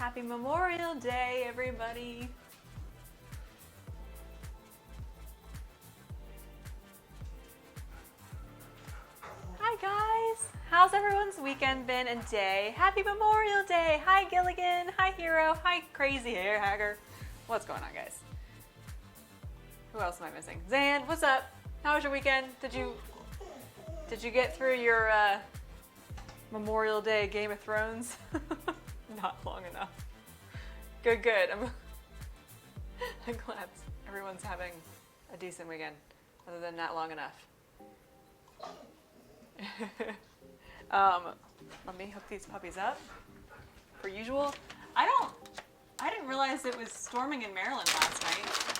Happy Memorial Day, everybody. Hi, guys. How's everyone's weekend been and day? Happy Memorial Day. Hi, Gilligan. Hi, Hero. Hi, Crazy Hair Hacker. What's going on, guys? Who else am I missing? Zan, what's up? How was your weekend? Did you get through your Memorial Day Game of Thrones? Not long enough. Good, good. I'm glad everyone's having a decent weekend, other than not long enough. Let me hook these puppies up. Per usual. I didn't realize it was storming in Maryland last night.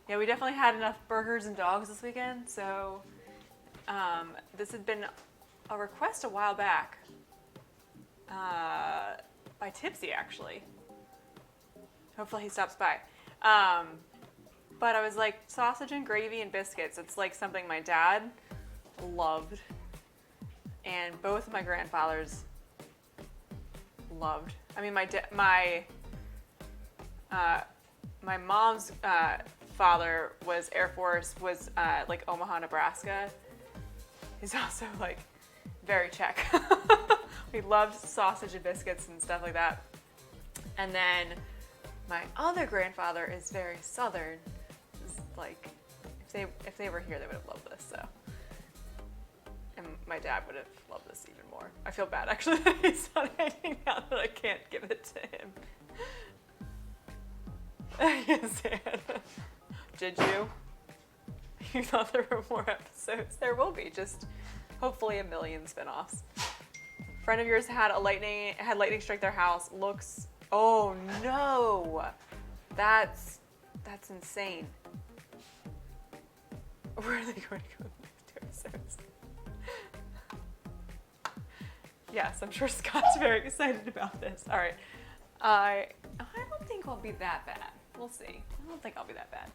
Yeah, we definitely had enough burgers and dogs this weekend, so this had been a request a while back by Tipsy, actually. Hopefully he stops by. But I was like, sausage and gravy and biscuits. It's like something my dad loved, and both of my grandfathers loved. I mean, my mom's father was Air Force, was like Omaha, Nebraska. He's also like very Czech. We loved sausage and biscuits and stuff like that. And then my other grandfather is very Southern. It's like if they were here, they would have loved this. So, and my dad would have loved this even more. I feel bad actually that he's not hanging out, that I can't give it to him. Yes, Dad. Did you? You thought there were more episodes? There will be, just hopefully a million spinoffs. Friend of yours had lightning strike their house. Looks. Oh no, that's insane. Where are they going to go next 2 episodes? Yes, I'm sure Scott's very excited about this. All right, I don't think I'll be that bad. We'll see. I don't think I'll be that bad.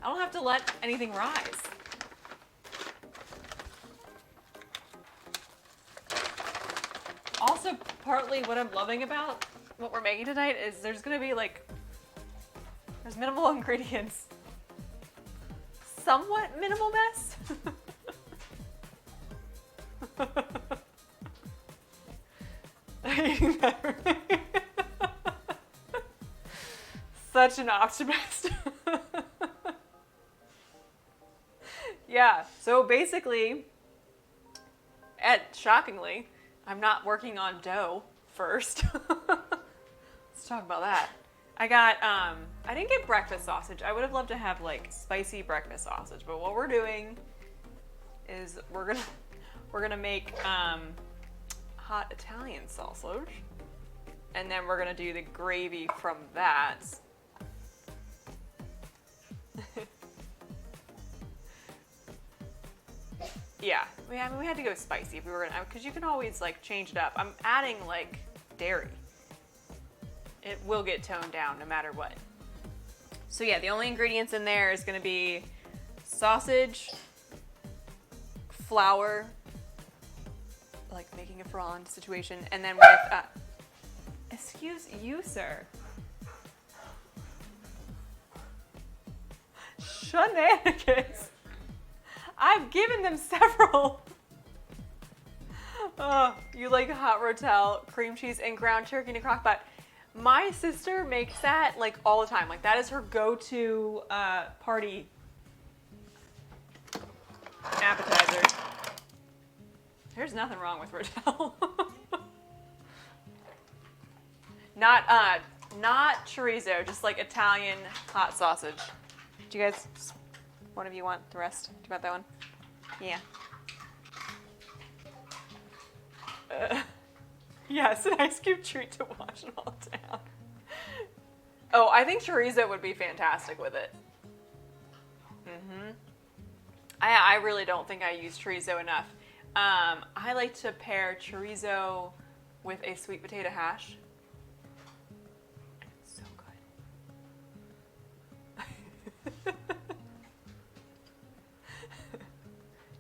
I don't have to let anything rise. Also, partly what I'm loving about what we're making tonight is there's gonna be like, there's minimal ingredients. Somewhat minimal mess. Such an optimist. Yeah, so basically, shockingly, I'm not working on dough first. Let's talk about that. I got, I didn't get breakfast sausage. I would have loved to have like spicy breakfast sausage, but what we're doing is we're gonna make hot Italian sausage, and then we're gonna do the gravy from that. Yeah, we had to go spicy if we were gonna, because you can always like change it up. I'm adding like dairy. It will get toned down no matter what. So yeah, the only ingredients in there is gonna be sausage, flour, like making a flan situation, and then with, excuse you, sir. Shenanigans. I've given them several. You like hot rotel, cream cheese, and ground turkey in a crock pot. My sister makes that like all the time. Like that is her go-to party appetizer. There's nothing wrong with rotel. Not chorizo, just like Italian hot sausage. Do you guys? One of you want the rest? Do you want that one? Yeah. Yes, an ice cube treat to wash it all down. Oh, I think chorizo would be fantastic with it. I really don't think I use chorizo enough. I like to pair chorizo with a sweet potato hash. It's so good.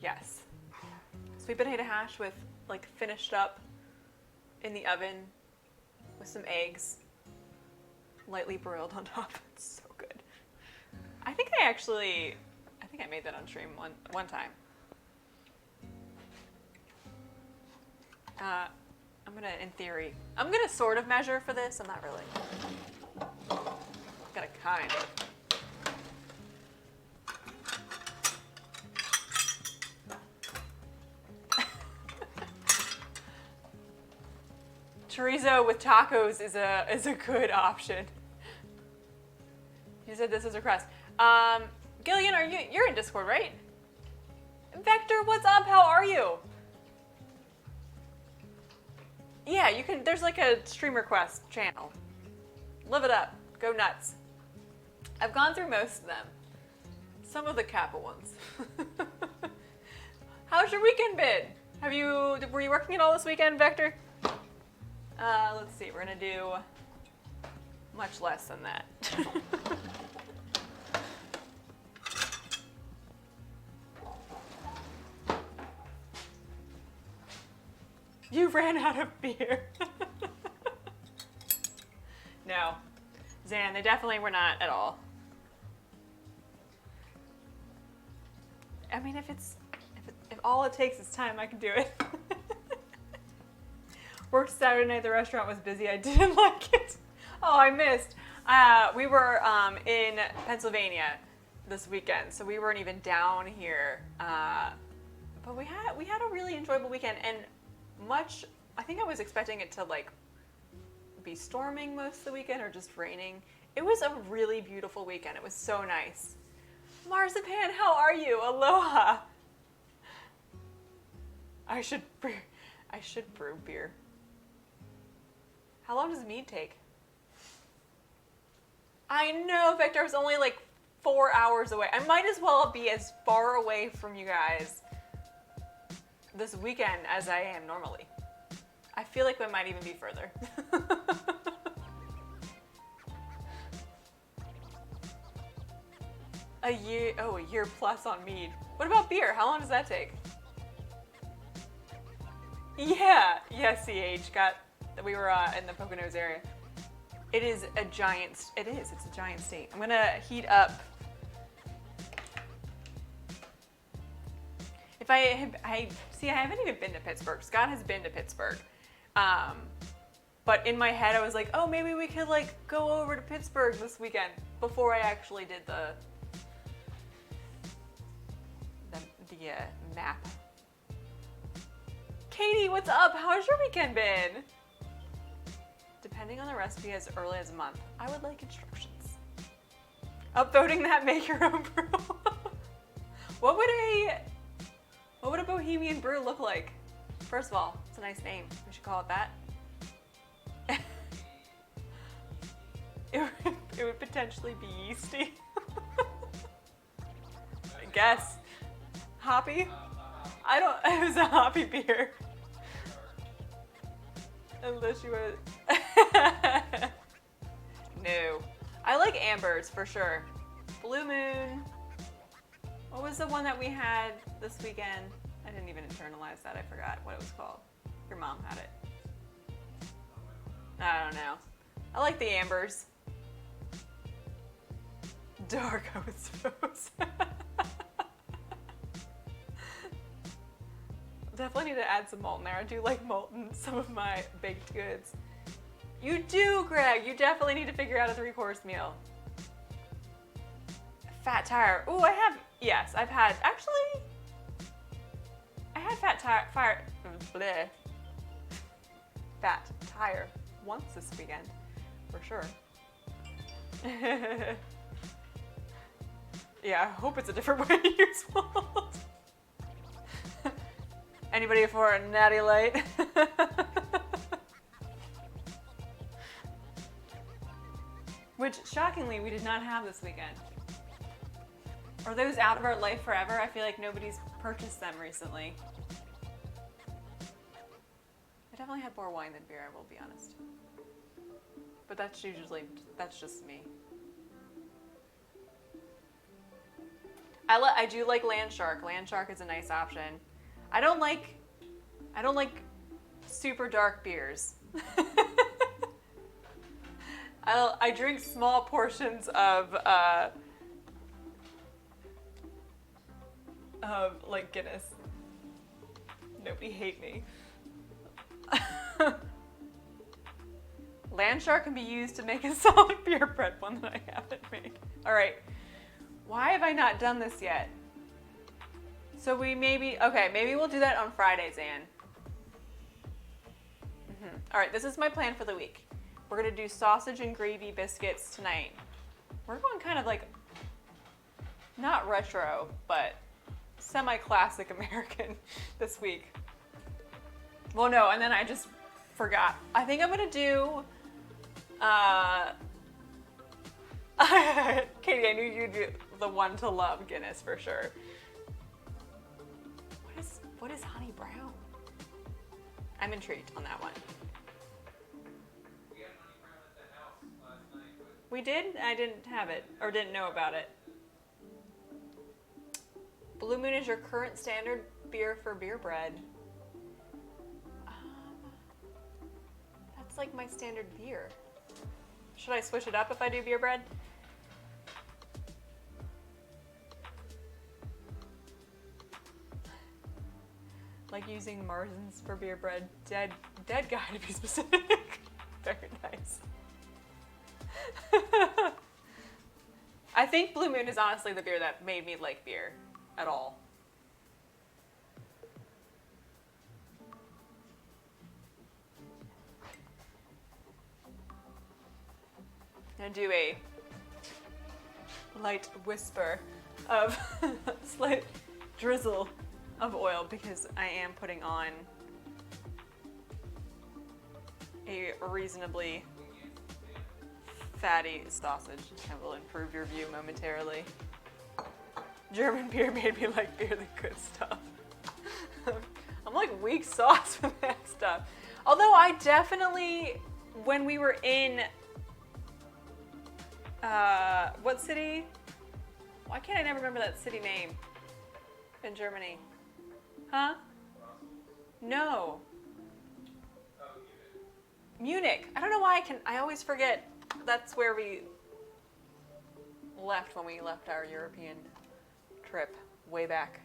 Yes. Sweet potato hash with like finished up in the oven with some eggs, lightly broiled on top. It's so good. I think I made that on stream one time. I'm gonna sort of measure for this. I'm not really. Gotta kind of. Chorizo with tacos is a good option. You said this is a request. Gillian, you're in Discord, right? Vector, what's up? How are you? Yeah, you can. There's like a stream request channel. Live it up. Go nuts. I've gone through most of them. Some of the Kappa ones. How's your weekend been? Were you working at all this weekend, Vector? Let's see. We're gonna do much less than that. You ran out of beer. No. Zan, they definitely were not at all. I mean, if all it takes is time, I can do it. Worked Saturday night, the restaurant was busy. I didn't like it. Oh, I missed. We were in Pennsylvania this weekend, so we weren't even down here. But we had a really enjoyable weekend, and I think I was expecting it to like be storming most of the weekend or just raining. It was a really beautiful weekend. It was so nice. Marzipan, how are you? Aloha. I should brew beer. How long does mead take? I know, Victor, I was only like 4 hours away. I might as well be as far away from you guys this weekend as I am normally. I feel like we might even be further. A year plus on mead. What about beer? How long does that take? Yeah, CH, we were in the Poconos area. It's a giant state. I'm gonna heat up. I haven't even been to Pittsburgh. Scott has been to Pittsburgh. But in my head I was like, oh, maybe we could like go over to Pittsburgh this weekend before I actually did the map. Katie, what's up? How's your weekend been? Depending on the recipe, as early as a month. I would like instructions. Upvoting that make your own brew. What would a bohemian brew look like? First of all, it's a nice name. We should call it that. It would potentially be yeasty. I guess. Hoppy? It was a hoppy beer. Unless you were... No. I like ambers for sure. Blue Moon. What was the one that we had this weekend? I didn't even internalize that. I forgot what it was called. Your mom had it. I don't know. I like the ambers. Dark oats rose. Definitely need to add some malt in there. I do like malt in some of my baked goods. You do, Greg. You definitely need to figure out a 3-course meal. Fat tire. Ooh, yes, I've had, actually, I had fat tire once this weekend, for sure. Yeah, I hope it's a different way to use malt. Anybody for a natty light? Which, shockingly, we did not have this weekend. Are those out of our life forever? I feel like nobody's purchased them recently. I definitely had more wine than beer, I will be honest. But that's just me. I do like Land Shark. Land Shark is a nice option. I don't like super dark beers. I drink small portions of like Guinness. Nobody hate me. Land Shark can be used to make a solid beer bread, one that I haven't made. All right. Why have I not done this yet? So maybe we'll do that on Fridays, Anne. All right, this is my plan for the week. We're gonna do sausage and gravy biscuits tonight. We're going kind of like, not retro, but semi-classic American this week. Well, no, and then I just forgot. I think I'm gonna do, Katie, I knew you'd be the one to love Guinness for sure. What is Honey Brown? I'm intrigued on that one. We had Honey Brown at the house last night. We did? I didn't have it, or didn't know about it. Blue Moon is your current standard beer for beer bread. That's like my standard beer. Should I switch it up if I do beer bread? Like using Marzens for beer bread. Dead guy to be specific. Very nice. I think Blue Moon is honestly the beer that made me like beer at all. And do a light whisper of slight drizzle of oil because I am putting on a reasonably fatty sausage. I will improve your view momentarily. German beer made me like beer, the good stuff. I'm like weak sauce with that stuff. Although I definitely, when we were in, what city? Why can't I never remember that city name in Germany? Huh? No. Munich. I don't know why I always forget that's where we left when we left our European trip way back.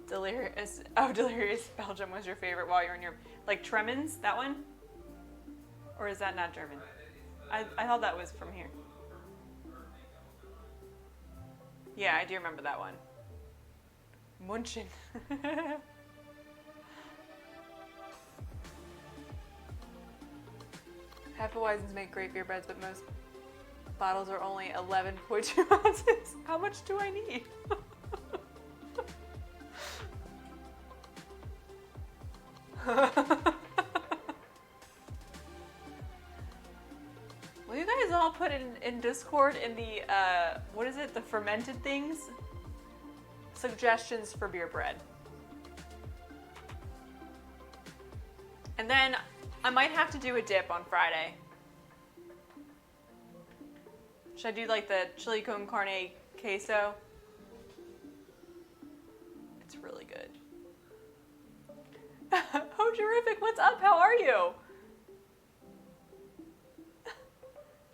Delirious Belgium was your favorite while you were in Europe. Like Tremens, that one? Or is that not German? I thought that was from here. Yeah, I do remember that one. Munchen. Hefeweizens make great beer breads, but most bottles are only 11.2 ounces. How much do I need? Will you guys all put in Discord in the, what is it, the fermented things? Suggestions for beer bread. And then I might have to do a dip on Friday. Should I do like the chili con carne queso? It's really good. Oh, terrific. What's up? How are you?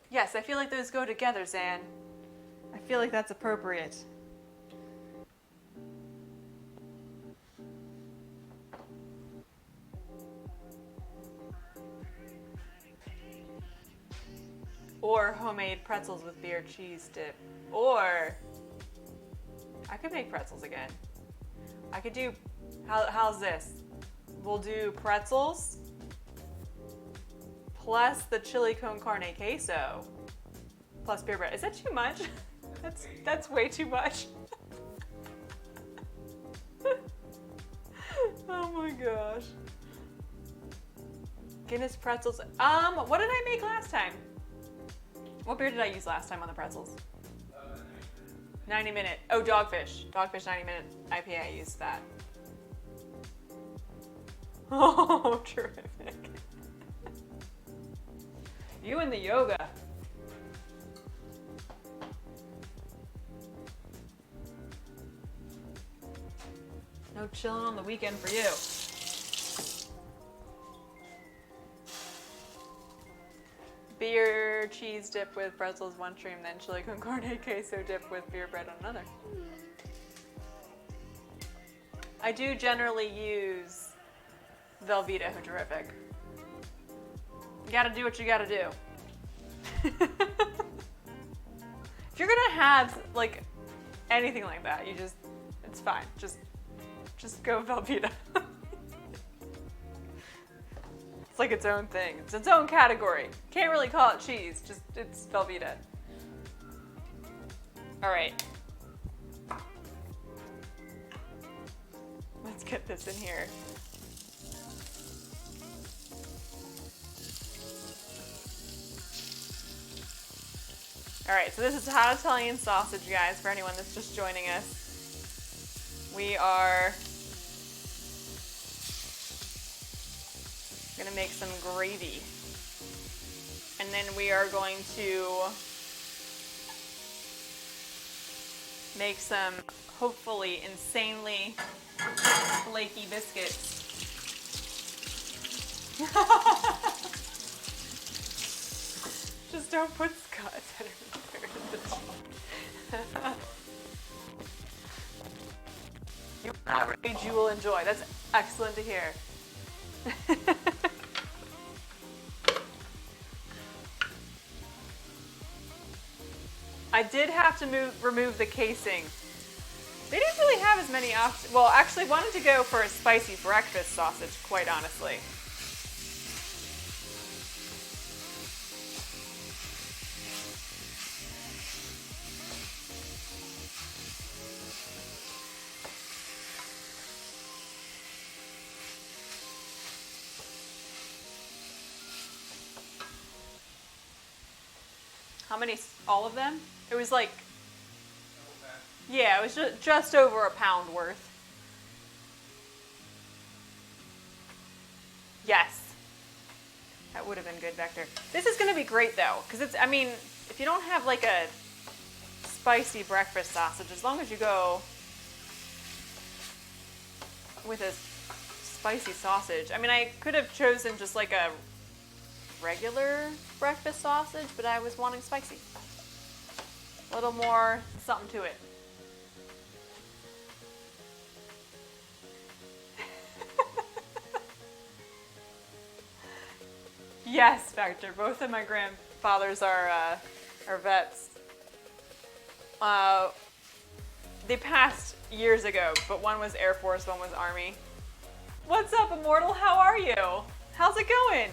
Yes, I feel like those go together, Zan. I feel like that's appropriate. Or homemade pretzels with beer cheese dip. Or I could make pretzels again. I could do, how's this? We'll do pretzels plus the chili con carne queso plus beer bread. Is that too much? That's way too much. Oh my gosh. Guinness pretzels. What did I make last time? What beer did I use last time on the pretzels? 90 minute. Oh, Dogfish. Dogfish 90 minute IPA. I used that. Oh, terrific. You and the yoga. No chilling on the weekend for you. Beer cheese dip with pretzels one stream, then chili con carne queso dip with beer bread on another. I do generally use Velveeta Hooterific. You gotta do what you gotta do. If you're gonna have like anything like that, you just, it's fine. Just go Velveeta. It's like its own thing. It's its own category. Can't really call it cheese, just it's Velveeta. All right. Let's get this in here. All right, so this is hot Italian sausage, guys, for anyone that's just joining us. We are gonna make some gravy. And then we are going to make some, hopefully, insanely flaky biscuits. Just don't put Scott you will enjoy. That's excellent to hear. I did have to remove the casing. They didn't really have as many options. Well, actually wanted to go for a spicy breakfast sausage, quite honestly. How many? All of them? It was like, yeah, it was just over a pound worth. Yes. That would have been good, Vector. This is going to be great, though, because it's, I mean, if you don't have like a spicy breakfast sausage, as long as you go with a spicy sausage. I mean, I could have chosen just like a regular breakfast sausage, but I was wanting spicy. A little more something to it. Yes, Vector. Both of my grandfathers are vets. They passed years ago, but one was Air Force, one was Army. What's up, Immortal? How are you? How's it going?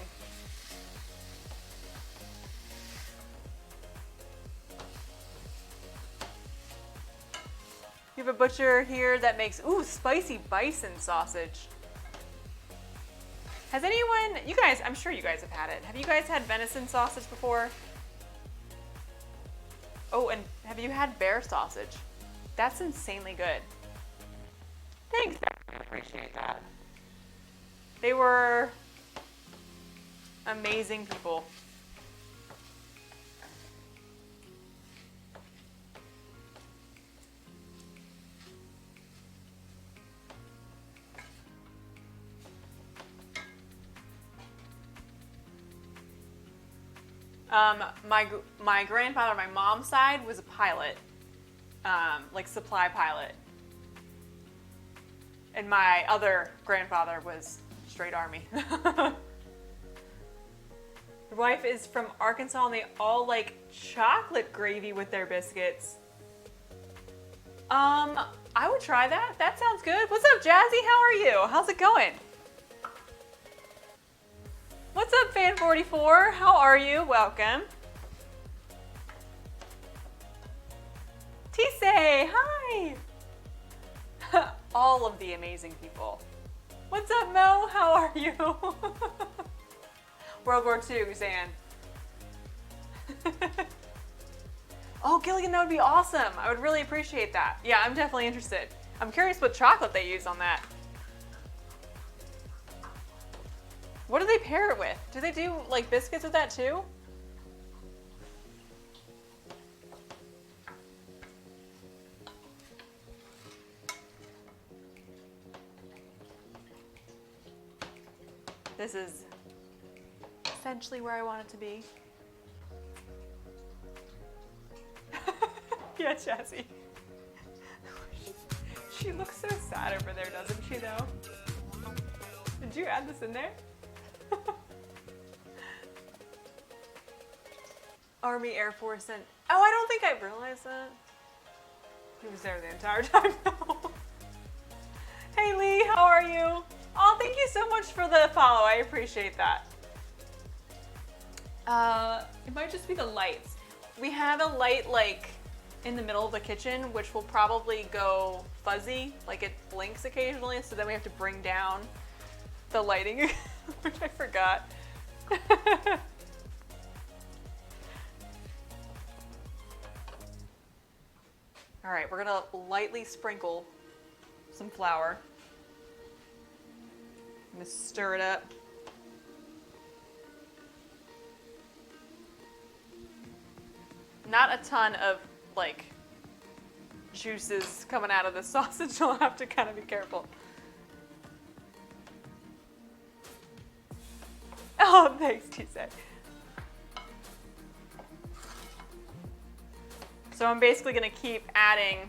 You have a butcher here that makes, ooh, spicy bison sausage. Has anyone, you guys, I'm sure you guys have had it. Have you guys had venison sausage before? Oh, and have you had bear sausage? That's insanely good. Thanks, I appreciate that. They were amazing people. My grandfather on my mom's side was a pilot, like supply pilot. And my other grandfather was straight Army. Your wife is from Arkansas and they all like chocolate gravy with their biscuits. I would try that. That sounds good. What's up, Jazzy? How are you? How's it going? What's up, Fan44? How are you? Welcome. Tisei, hi. All of the amazing people. What's up, Mo? How are you? World War II, Zan. Oh, Gilligan, that would be awesome. I would really appreciate that. Yeah, I'm definitely interested. I'm curious what chocolate they use on that. What do they pair it with? Do they do like biscuits with that too? This is essentially where I want it to be. Yeah, Chassie. She looks so sad over there, doesn't she, though? Did you add this in there? Army, Air Force, and... Oh, I don't think I realized that. He was there the entire time, though. Hey, Lee, how are you? Oh, thank you so much for the follow. I appreciate that. It might just be the lights. We have a light, like, in the middle of the kitchen, which will probably go fuzzy. Like, it blinks occasionally, so then we have to bring down the lighting, which I forgot. All right, we're gonna lightly sprinkle some flour. I'm gonna stir it up. Not a ton of, like, juices coming out of the sausage. You'll have to kind of be careful. Oh, thanks, Tuesday. So I'm basically going to keep adding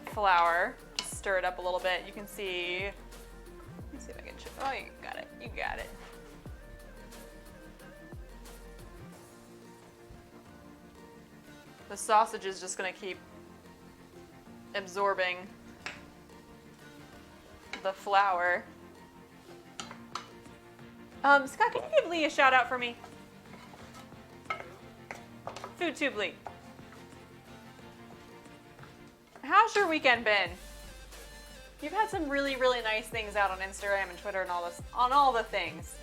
flour. Just stir it up a little bit. You can see. Let me see if I can show. Oh, you got it. You got it. The sausage is just going to keep absorbing the flour. Scott, can you give Lee a shout out for me? FoodTube Lee. How's your weekend been? You've had some really, really nice things out on Instagram and Twitter and all this, on all the things.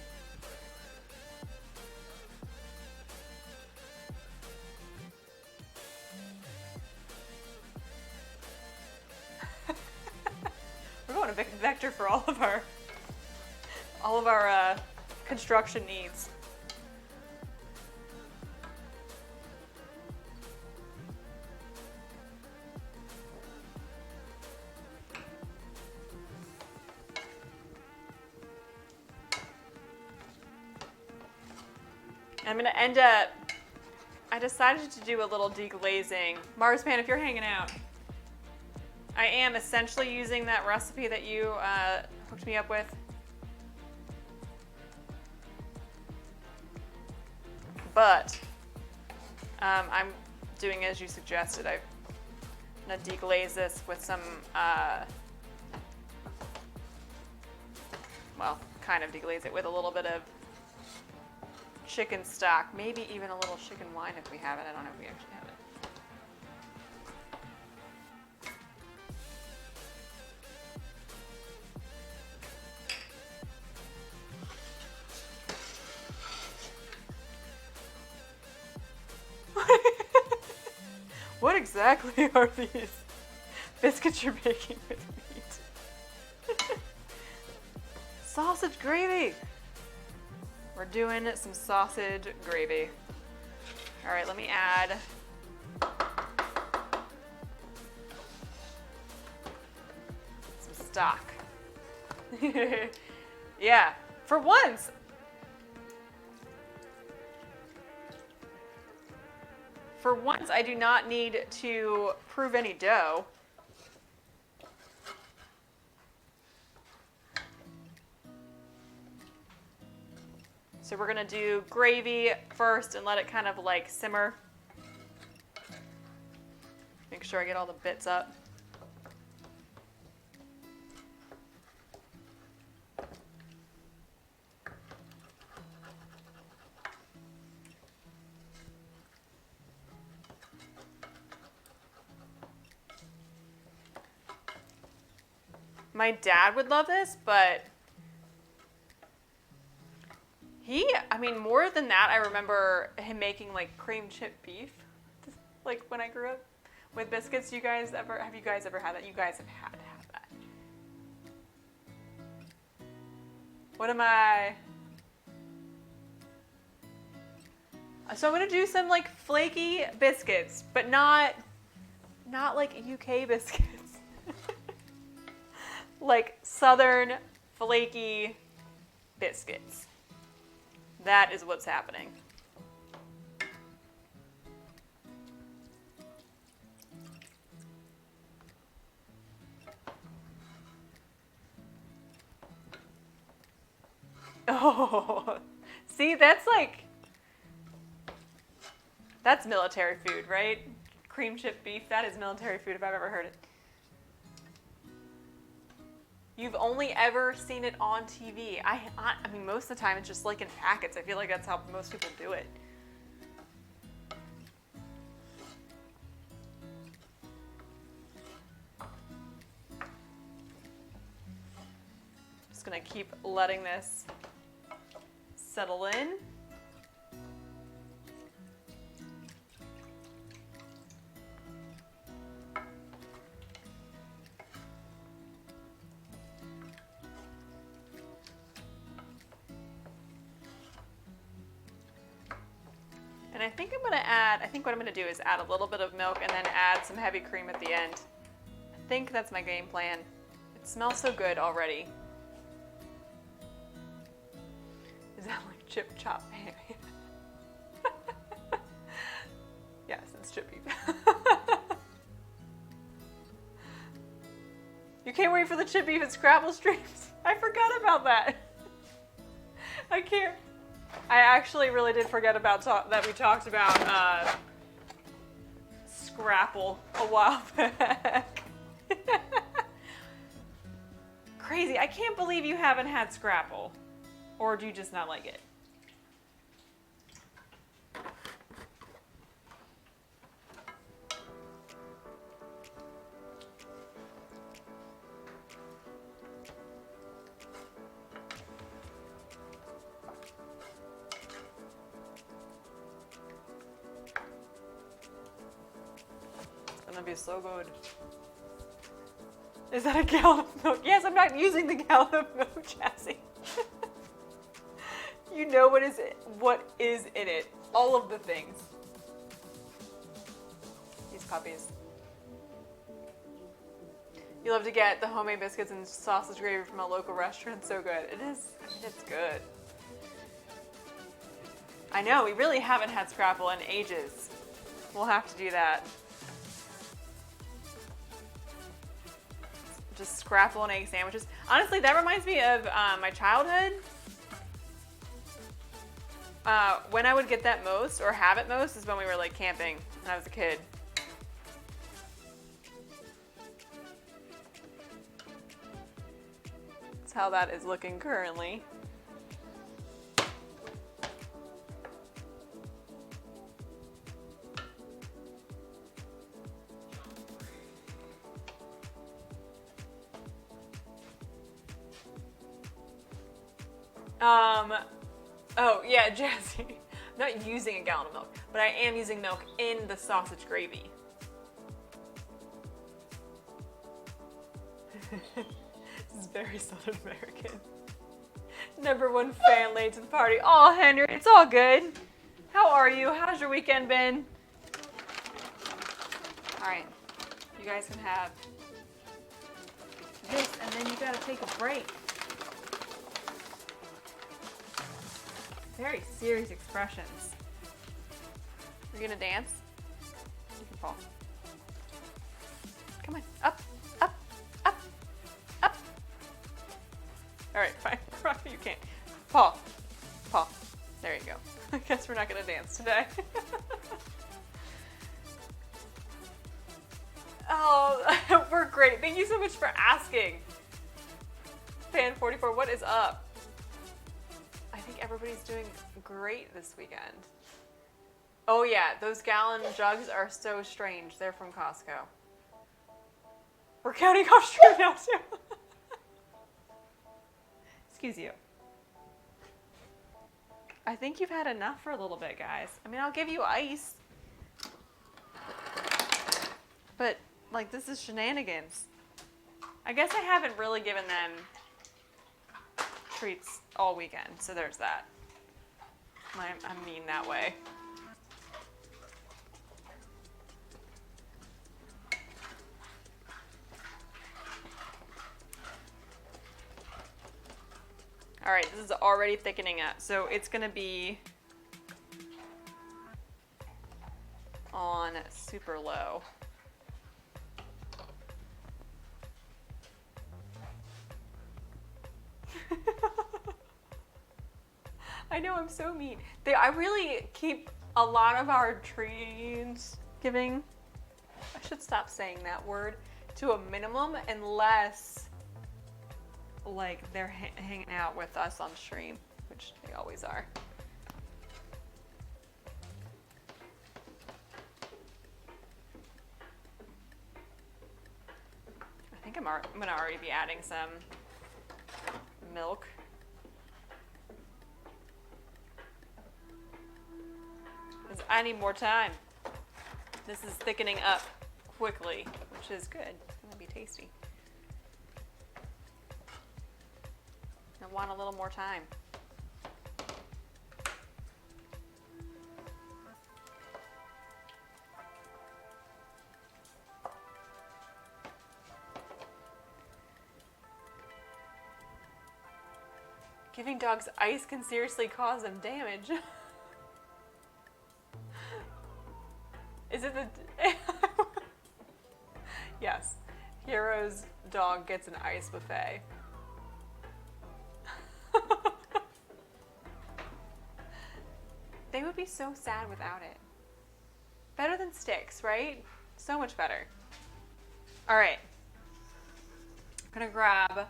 We're going to Vector for all of our construction needs. I'm gonna end up, I decided to do a little deglazing. Marspan, if you're hanging out, I am essentially using that recipe that you hooked me up with. But I'm doing as you suggested. I'm gonna deglaze this with some, well, kind of deglaze it with a little bit of chicken stock, maybe even a little chicken wine if we have it. I don't know if we actually have it. What exactly are these biscuits you're making with meat? Sausage gravy! We're doing some sausage gravy. All right, let me add some stock. Yeah, for once. For once, I do not need to prove any dough. So we're gonna do gravy first and let it kind of like simmer. Make sure I get all the bits up. My dad would love this, but I mean, more than that, I remember him making like cream chip beef, like when I grew up with biscuits. Have you guys ever had that? You guys have had to have that. What am I? So I'm gonna do some like flaky biscuits, but not like UK biscuits. like southern flaky biscuits. That is what's happening. Oh, see, that's military food, right? Cream chip beef, that is military food if I've ever heard it. You've only ever seen it on TV. I mean, most of the time it's just like in packets. I feel like that's how most people do it. Just gonna keep letting this settle in. And I think what I'm gonna do is add a little bit of milk and then add some heavy cream at the end. I think that's my game plan. It smells so good already. Is that like chip chop ham? Yes, it's chip beef. You can't wait for the chip beef and Scrabble streams. I forgot about that. I can't. I actually really did forget about that we talked about Scrapple a while back. Crazy. I can't believe you haven't had Scrapple. Or do you just not like it? It's gonna be so good. Is that a gallon of milk? Yes, I'm not using the gallon of milk, Jazzy. You know what is in it. All of the things. These puppies. You love to get the homemade biscuits and sausage gravy from a local restaurant. So good. It is. I mean, it's good. I know, we really haven't had Scrapple in ages. We'll have to do that. Just Scrapple and egg sandwiches. Honestly, that reminds me of my childhood. When I would get that most, or have it most, is when we were like camping when I was a kid. That's how that is looking currently. Oh yeah, Jazzy. I'm not using a gallon of milk, but I am using milk in the sausage gravy. This is very Southern American. Number one fan late to the party. Oh, Henry, it's all good. How are you? How's your weekend been? All right, you guys can have this, and then you gotta take a break. Very serious expressions. You're gonna dance? You can fall. Come on, up, up, up, up. All right, fine. You can't. Paul, Paul. There you go. I guess we're not gonna dance today. Oh, we're great. Thank you so much for asking. Fan44, what is up? I think everybody's doing great this weekend. Oh yeah, those gallon jugs are so strange. They're from Costco. We're counting off stream now too. Excuse you. I think you've had enough for a little bit, guys. I mean, I'll give you ice. But, like, this is shenanigans. I guess I haven't really given them treats all weekend, so there's that. I'm mean that way. All right, this is already thickening up. So it's gonna be on super low. I know, I'm so mean. I really keep a lot of our trees giving, I should stop saying that word, to a minimum unless like they're hanging out with us on stream, which they always are. I think I'm gonna already be adding some milk. 'Cause I need more time. This is thickening up quickly, which is good. It's gonna be tasty. I want a little more time. Giving dogs ice can seriously cause them damage. Is it the... Yes. Hero's dog gets an ice buffet. They would be so sad without it. Better than sticks, right? So much better. All right. I'm gonna grab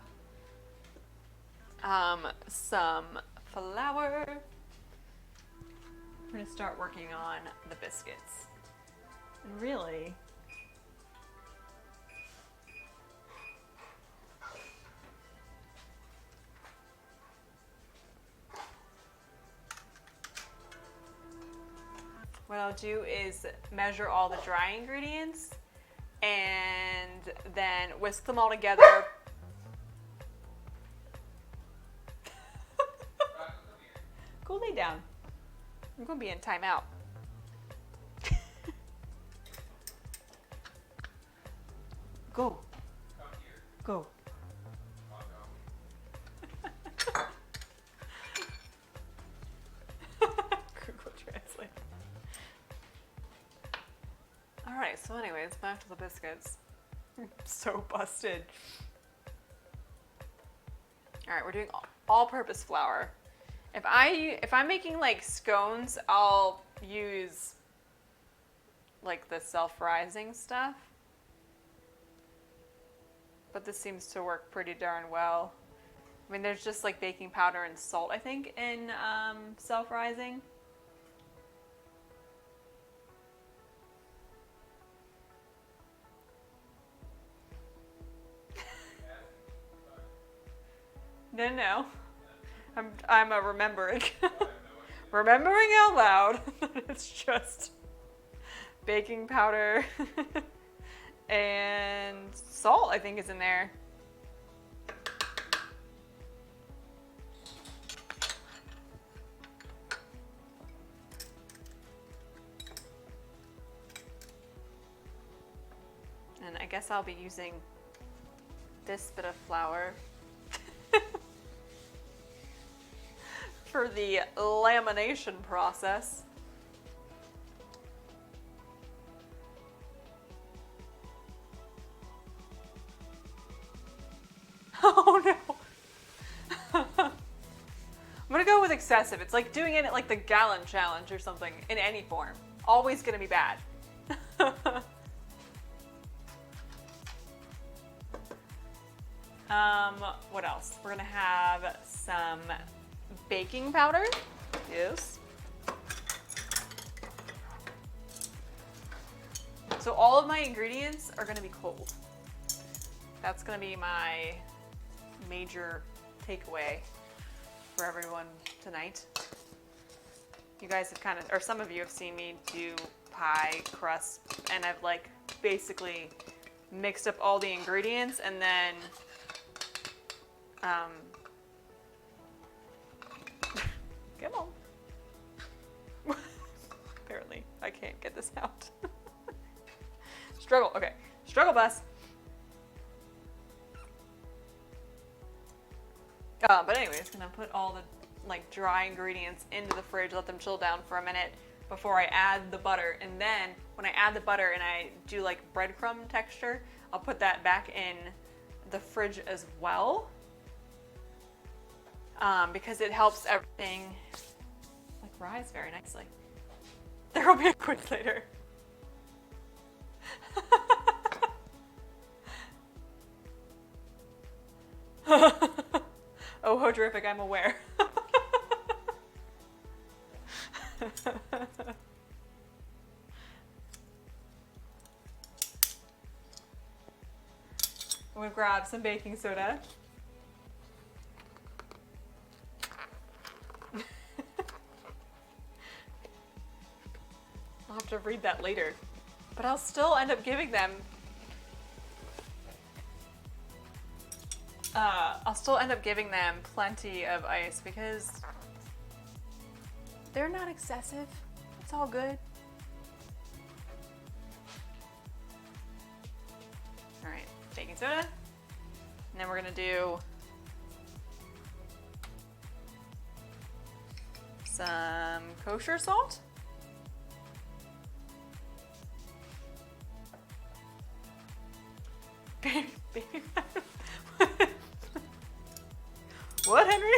some flour. We're gonna start working on the biscuits. And really, what I'll do is measure all the dry ingredients and then whisk them all together. Go lay down. I'm gonna be in timeout. Go. Come here. Go. Google Translate. Alright, so anyways, back to the biscuits. So busted. Alright, we're doing all-purpose flour. If I'm making like scones, I'll use like the self-rising stuff. But this seems to work pretty darn well. I mean, there's just like baking powder and salt, I think, in self-rising. No. I'm a remembering. Remembering out loud. It's just baking powder and salt, I think, is in there. And I guess I'll be using this bit of flour for the lamination process. Oh no. I'm gonna go with excessive. It's like doing it at like the gallon challenge or something in any form. Always gonna be bad. What else? We're gonna have some baking powder. Yes. So all of my ingredients are gonna be cold. That's gonna be my major takeaway for everyone tonight. You guys have kind of, or some of you have seen me do pie crust, and I've like basically mixed up all the ingredients and then come on. Apparently I can't get this out. Struggle, okay. Struggle bus. But anyways, gonna put all the like dry ingredients into the fridge, let them chill down for a minute before I add the butter. And then when I add the butter and I do like breadcrumb texture, I'll put that back in the fridge as well. Because it helps everything like rise very nicely. There will be a quiz later. Oh, how terrific, I'm aware. I'm gonna grab some baking soda. I'll have to read that later. But I'll still end up giving them plenty of ice because they're not excessive. It's all good. All right, baking soda. And then we're gonna do some kosher salt. Baby What, Henry?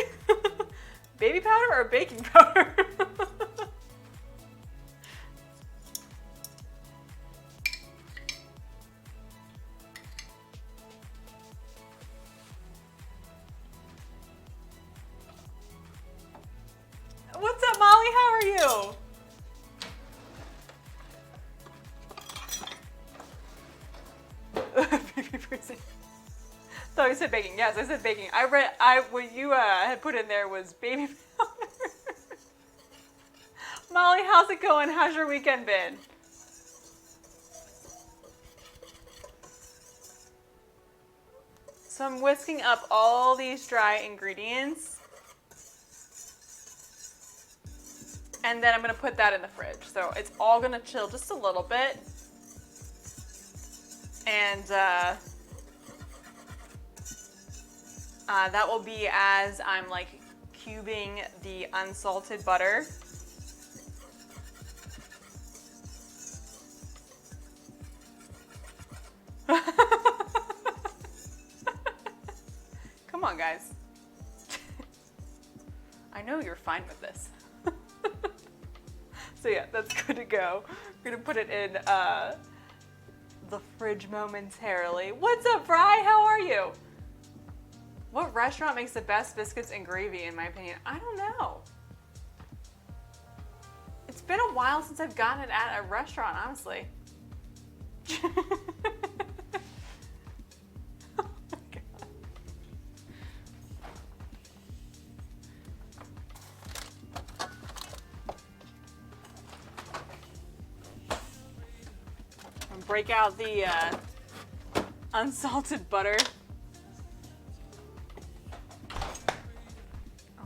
Baby powder or baking powder? What's up, Molly? How are you? Baby freezing. Thought you said baking. Yes, I said baking. What you had put in there was baby powder. Molly, how's it going? How's your weekend been? So I'm whisking up all these dry ingredients. And then I'm going to put that in the fridge. So it's all going to chill just a little bit. And that will be as I'm like cubing the unsalted butter. Come on, guys. I know you're fine with this. So yeah, that's good to go. We're gonna put it in the fridge momentarily. What's up, Fry? How are you? What restaurant makes the best biscuits and gravy, in my opinion? I don't know. It's been a while since I've gotten it at a restaurant, honestly. Oh my God. And break out the unsalted butter.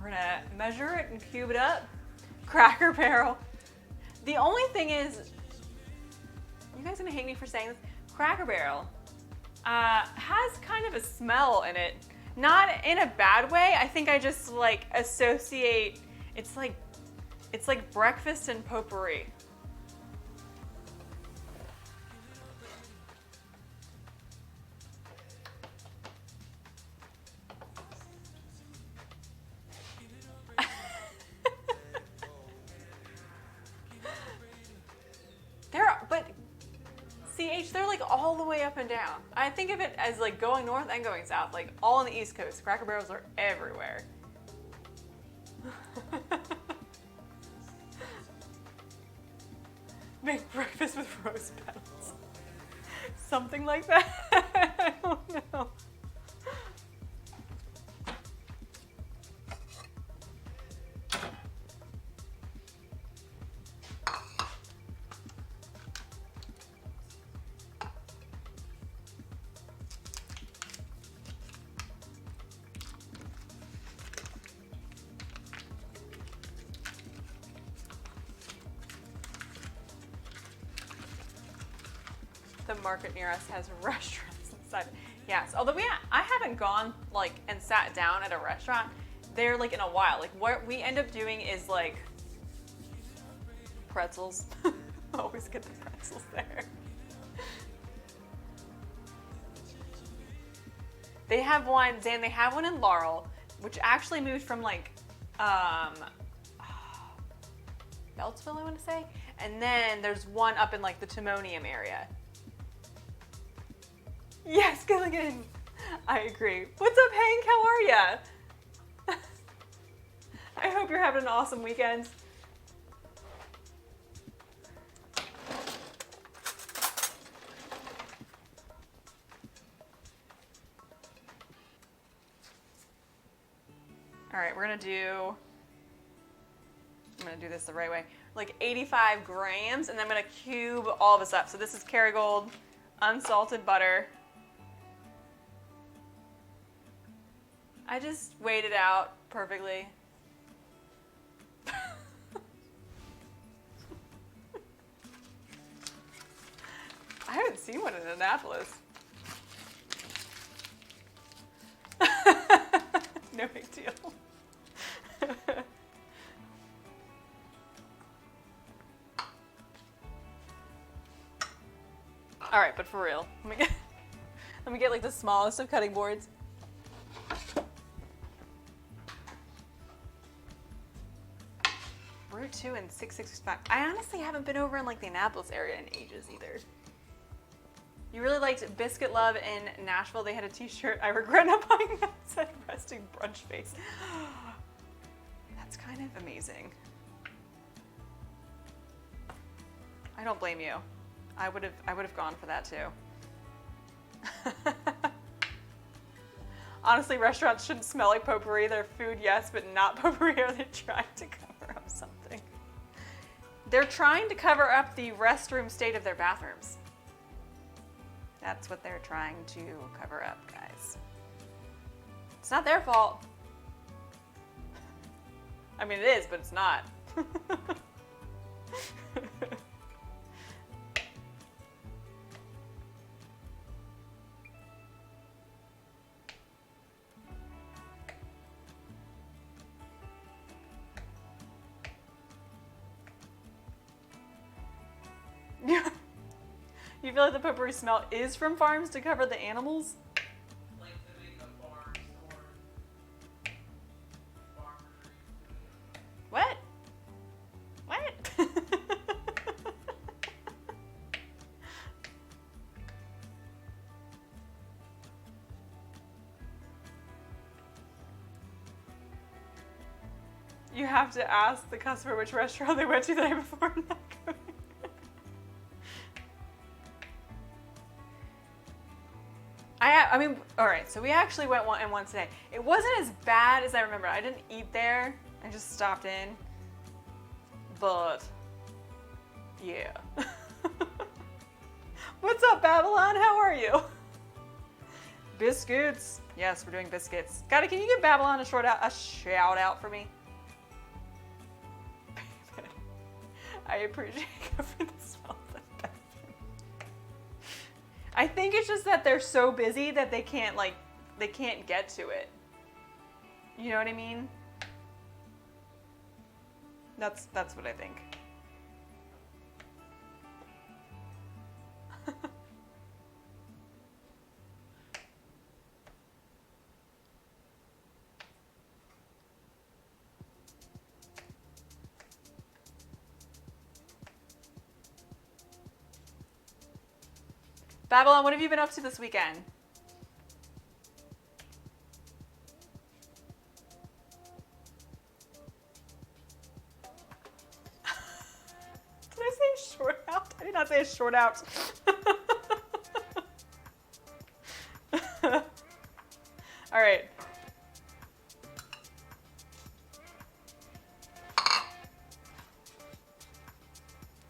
We're gonna measure it and cube it up. Cracker Barrel. The only thing is, you guys gonna hate me for saying this, Cracker Barrel has kind of a smell in it. Not in a bad way. I think I just like associate, it's like breakfast and potpourri. They're like all the way up and down. I think of it as like going north and going south, like all on the East Coast. Cracker Barrels are everywhere. Make breakfast with rose petals. Something like that. I don't know. The market near us has restaurants inside. Yes, although I haven't gone like and sat down at a restaurant there like in a while. Like what we end up doing is like pretzels. Always get the pretzels there. They have one, Dan, they have one in Laurel, which actually moved from like Beltsville, I want to say. And then there's one up in like the Timonium area. Yes, Gilligan. I agree. What's up, Hank? How are ya? I hope you're having an awesome weekend. All right, I'm gonna do this the right way. Like 85 grams, and then I'm gonna cube all this up. So this is Kerrygold, unsalted butter. I just weighed it out perfectly. I haven't seen one in Annapolis. No big deal. All right, but for real, let me get like the smallest of cutting boards. Route 2 and 665. I honestly haven't been over in like the Annapolis area in ages either. You really liked Biscuit Love in Nashville. They had a t-shirt. I regret not buying that. Said resting brunch face. That's kind of amazing. I don't blame you. I would have gone for that too. Honestly, restaurants shouldn't smell like potpourri. Their food, yes, but not potpourri. Are they trying to cover up something? They're trying to cover up the restroom state of their bathrooms. That's what they're trying to cover up, guys. It's not their fault. I mean, it is, but it's not. Yeah. You feel like the potpourri smell is from farms to cover the animals? Like to make a farm or farmers. What? What? You have to ask the customer which restaurant they went to the night before. Not going. I mean, all right, so we actually went one today. It wasn't as bad as I remember. I didn't eat there. I just stopped in. But, yeah. What's up, Babylon? How are you? Biscuits. Yes, we're doing biscuits. Gotta, can you give Babylon a shout out for me? I appreciate it for the smell of the bathroom. I think it's just that they're so busy that they can't get to it. You know what I mean? That's what I think. Babylon, what have you been up to this weekend? Did I say short out? I did not say short out. All right.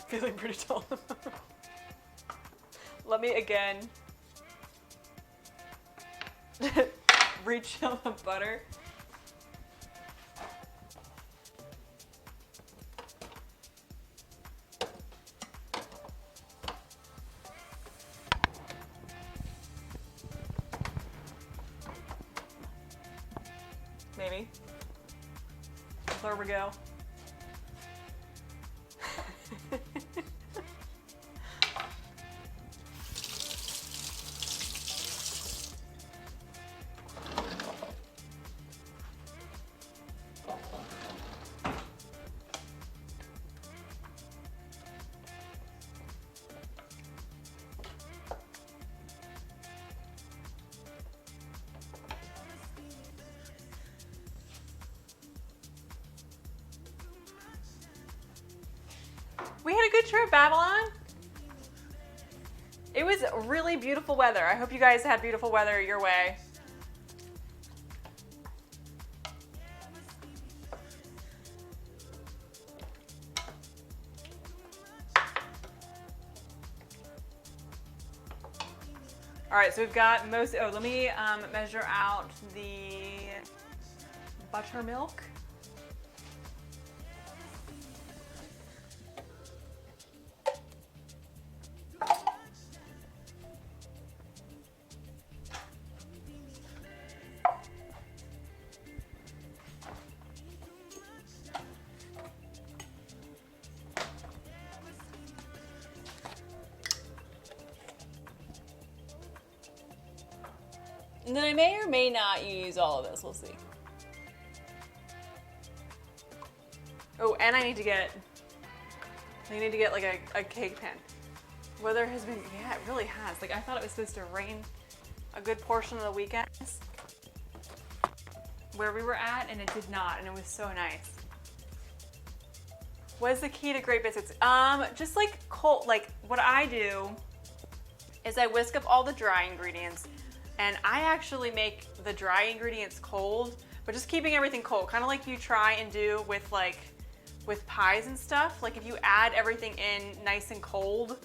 Feeling pretty tall. Let me again reach on the butter. me. There we go. We had a good trip, Babylon. It was really beautiful weather. I hope you guys had beautiful weather your way. All right, so we've got most, oh, let me measure out the buttermilk. And then I may or may not use all of this. We'll see. Oh, and I need to get like a cake pan. Weather has been, yeah, it really has. Like I thought it was supposed to rain a good portion of the weekends where we were at, and it did not, and it was so nice. What is the key to great biscuits? Just like cold, like what I do is I whisk up all the dry ingredients. And I actually make the dry ingredients cold, but just keeping everything cold, kind of like you try and do with pies and stuff. Like if you add everything in nice and cold,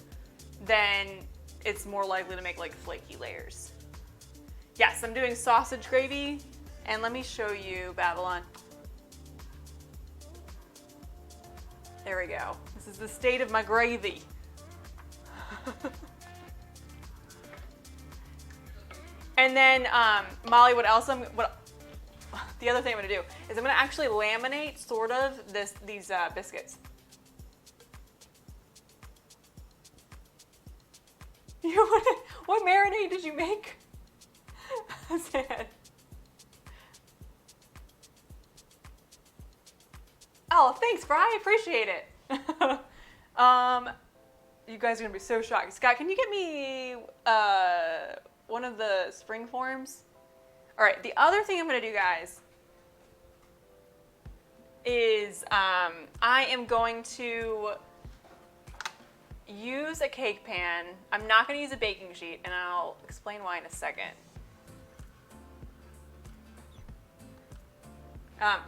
then it's more likely to make like flaky layers. Yes, I'm doing sausage gravy, and let me show you Babylon. There we go. This is the state of my gravy. And then, Molly, the other thing I'm gonna do is I'm gonna actually laminate sort of these biscuits. What marinade did you make? Sad. Oh, thanks, Bri. I appreciate it. You guys are gonna be so shocked. Scott, can you get me one of the spring forms? All right, the other thing I'm gonna do, guys, is I am going to use a cake pan. I'm not gonna use a baking sheet, and I'll explain why in a second.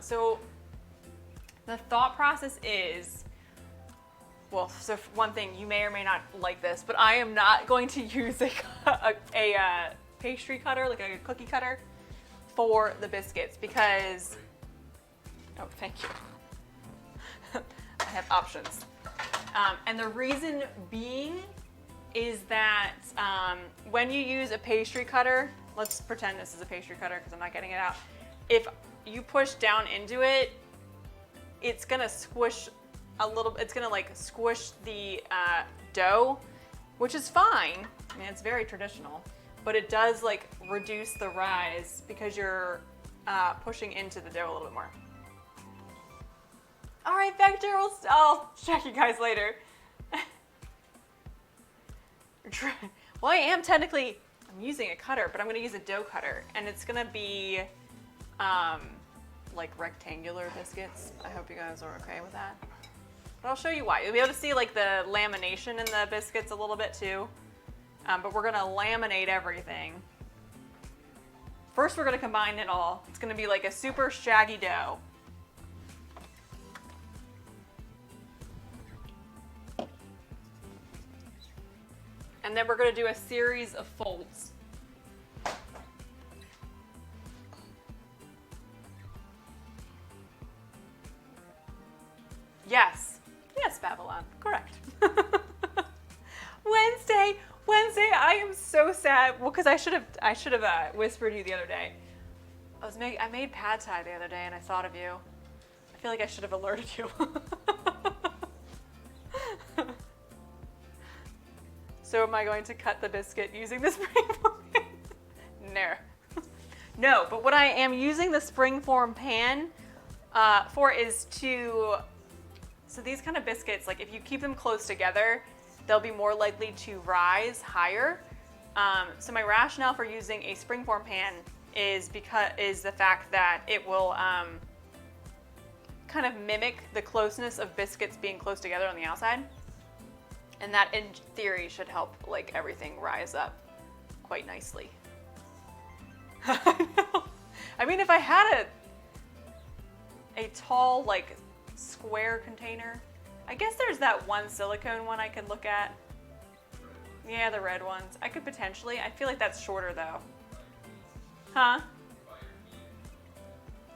So the thought process is, well, so for one thing, you may or may not like this, but I am not going to use a pastry cutter, like a cookie cutter, for the biscuits because, oh, thank you. I have options. And the reason being is that when you use a pastry cutter, let's pretend this is a pastry cutter because I'm not getting it out. If you push down into it, it's gonna squish a little, it's gonna like squish the dough, which is fine. I mean, it's very traditional, but it does like reduce the rise because you're pushing into the dough a little bit more. All right, Vector, I'll check you guys later. Well, I am technically, I'm using a cutter, but I'm gonna use a dough cutter, and it's gonna be like rectangular biscuits. I hope you guys are okay with that. But I'll show you why. You'll be able to see like the lamination in the biscuits a little bit too. But we're gonna laminate everything. First, we're gonna combine it all. It's gonna be like a super shaggy dough. And then we're gonna do a series of folds. Yes. Yes, Babylon. Correct. Wednesday, I am so sad. Well, because I should have whispered you the other day. I made pad thai the other day and I thought of you. I feel like I should have alerted you. So am I going to cut the biscuit using the springform pan? No. No, but what I am using the springform pan for is to, so these kind of biscuits, like if you keep them close together, they'll be more likely to rise higher. So my rationale for using a springform pan is the fact that it will kind of mimic the closeness of biscuits being close together on the outside. And that in theory should help like everything rise up quite nicely. I know. I mean, if I had a tall like square container, I guess there's that one silicone one I could look at. Yeah, the red ones. I could potentially. I feel like that's shorter though. Huh?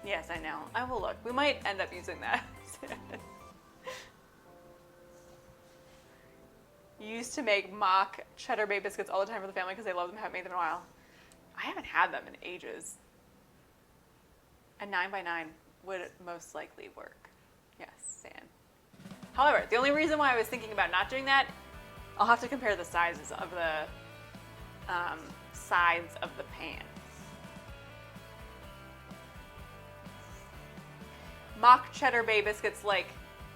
Yes, I know. I will look. We might end up using that. Used to make mock cheddar bay biscuits all the time for the family because they love them. Haven't made them in a while. I haven't had them in ages. A 9x9 would most likely work. Yes, San. However, the only reason why I was thinking about not doing that, I'll have to compare the sizes of the sides of the pan. Mock cheddar bay biscuits, like,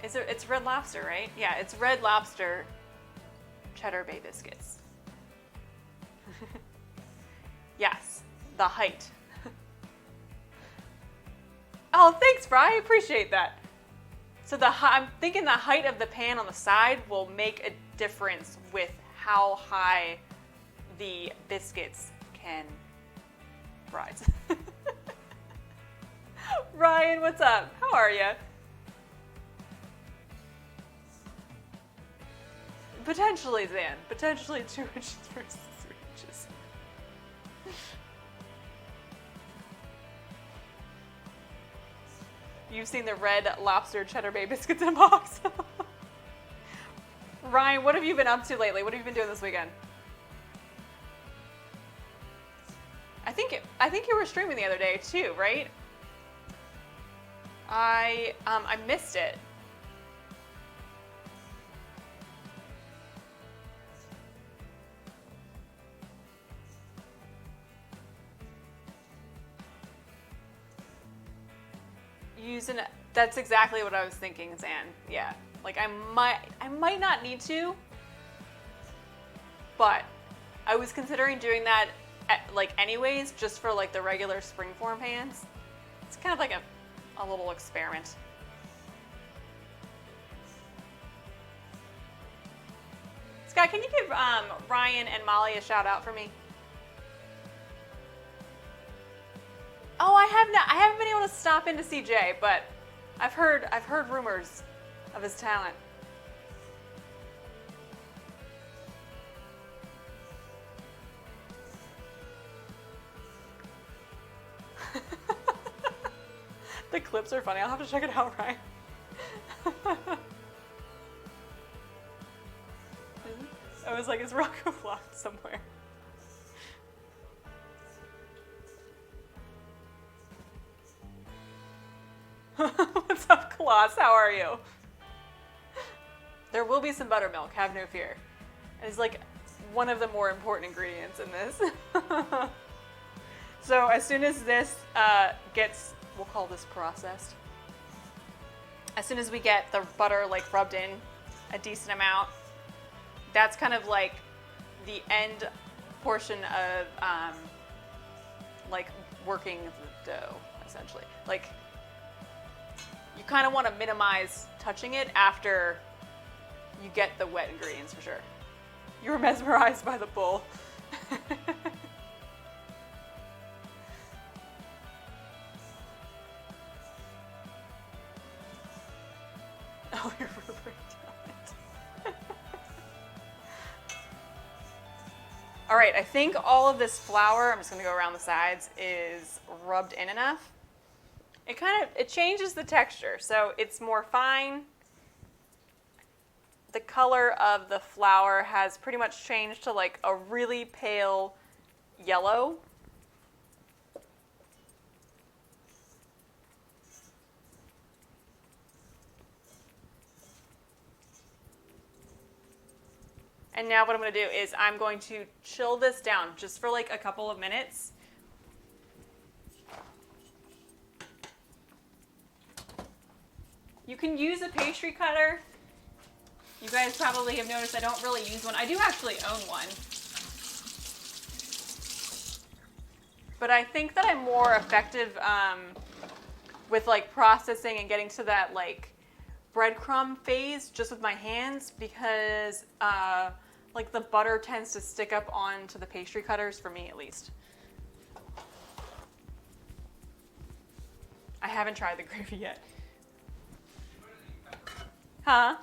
it's Red Lobster, right? Yeah, it's Red Lobster cheddar bay biscuits. Yes, the height. Oh, thanks, Bri. I appreciate that. So I'm thinking the height of the pan on the side will make a difference with how high the biscuits can rise. Ryan, what's up? How are you? Potentially, Zan. Potentially 2 inches versus 3 inches. You've seen the Red Lobster cheddar bay biscuits in a box. Ryan, what have you been up to lately? What have you been doing this weekend? I think you were streaming the other day too, right? I missed it. That's exactly what I was thinking, Zan. Yeah, like I might not need to, but I was considering doing that anyways, just for like the regular springform pans. It's kind of like a little experiment. Scott, can you give Ryan and Molly a shout out for me? Oh, I haven't been able to stop in to see Jay, but I've heard rumors of his talent. The clips are funny. I'll have to check it out, Ryan. I was like, is Rocco locked somewhere? What's up, Klaus? How are you? There will be some buttermilk, have no fear. It's like one of the more important ingredients in this. So as soon as this gets, we'll call this processed. As soon as we get the butter like rubbed in a decent amount, that's kind of like the end portion of like working the dough, essentially. Like, you kind of want to minimize touching it after you get the wet ingredients, for sure. You were mesmerized by the bull. Oh, you're really talent. All right, I think all of this flour, I'm just going to go around the sides, is rubbed in enough. It changes the texture, so it's more fine. The color of the flour has pretty much changed to like a really pale yellow. And now what I'm going to do is I'm going to chill this down just for like a couple of minutes. You can use a pastry cutter. You guys probably have noticed I don't really use one. I do actually own one. But I think that I'm more effective with like processing and getting to that like breadcrumb phase just with my hands because like the butter tends to stick up onto the pastry cutters, for me at least. I haven't tried the gravy yet. Huh?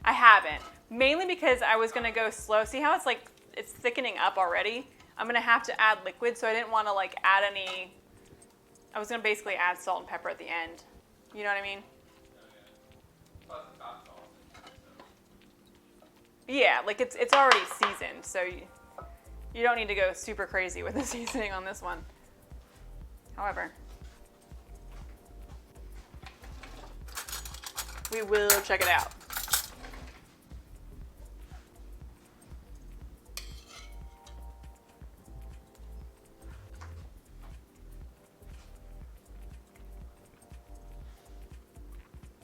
I haven't. Mainly because I was gonna go slow. See how it's like, it's thickening up already? I'm gonna have to add liquid, so I didn't wanna like add any, I was gonna basically add salt and pepper at the end. You know what I mean? Yeah, like it's already seasoned, so you don't need to go super crazy with the seasoning on this one. However, we will check it out.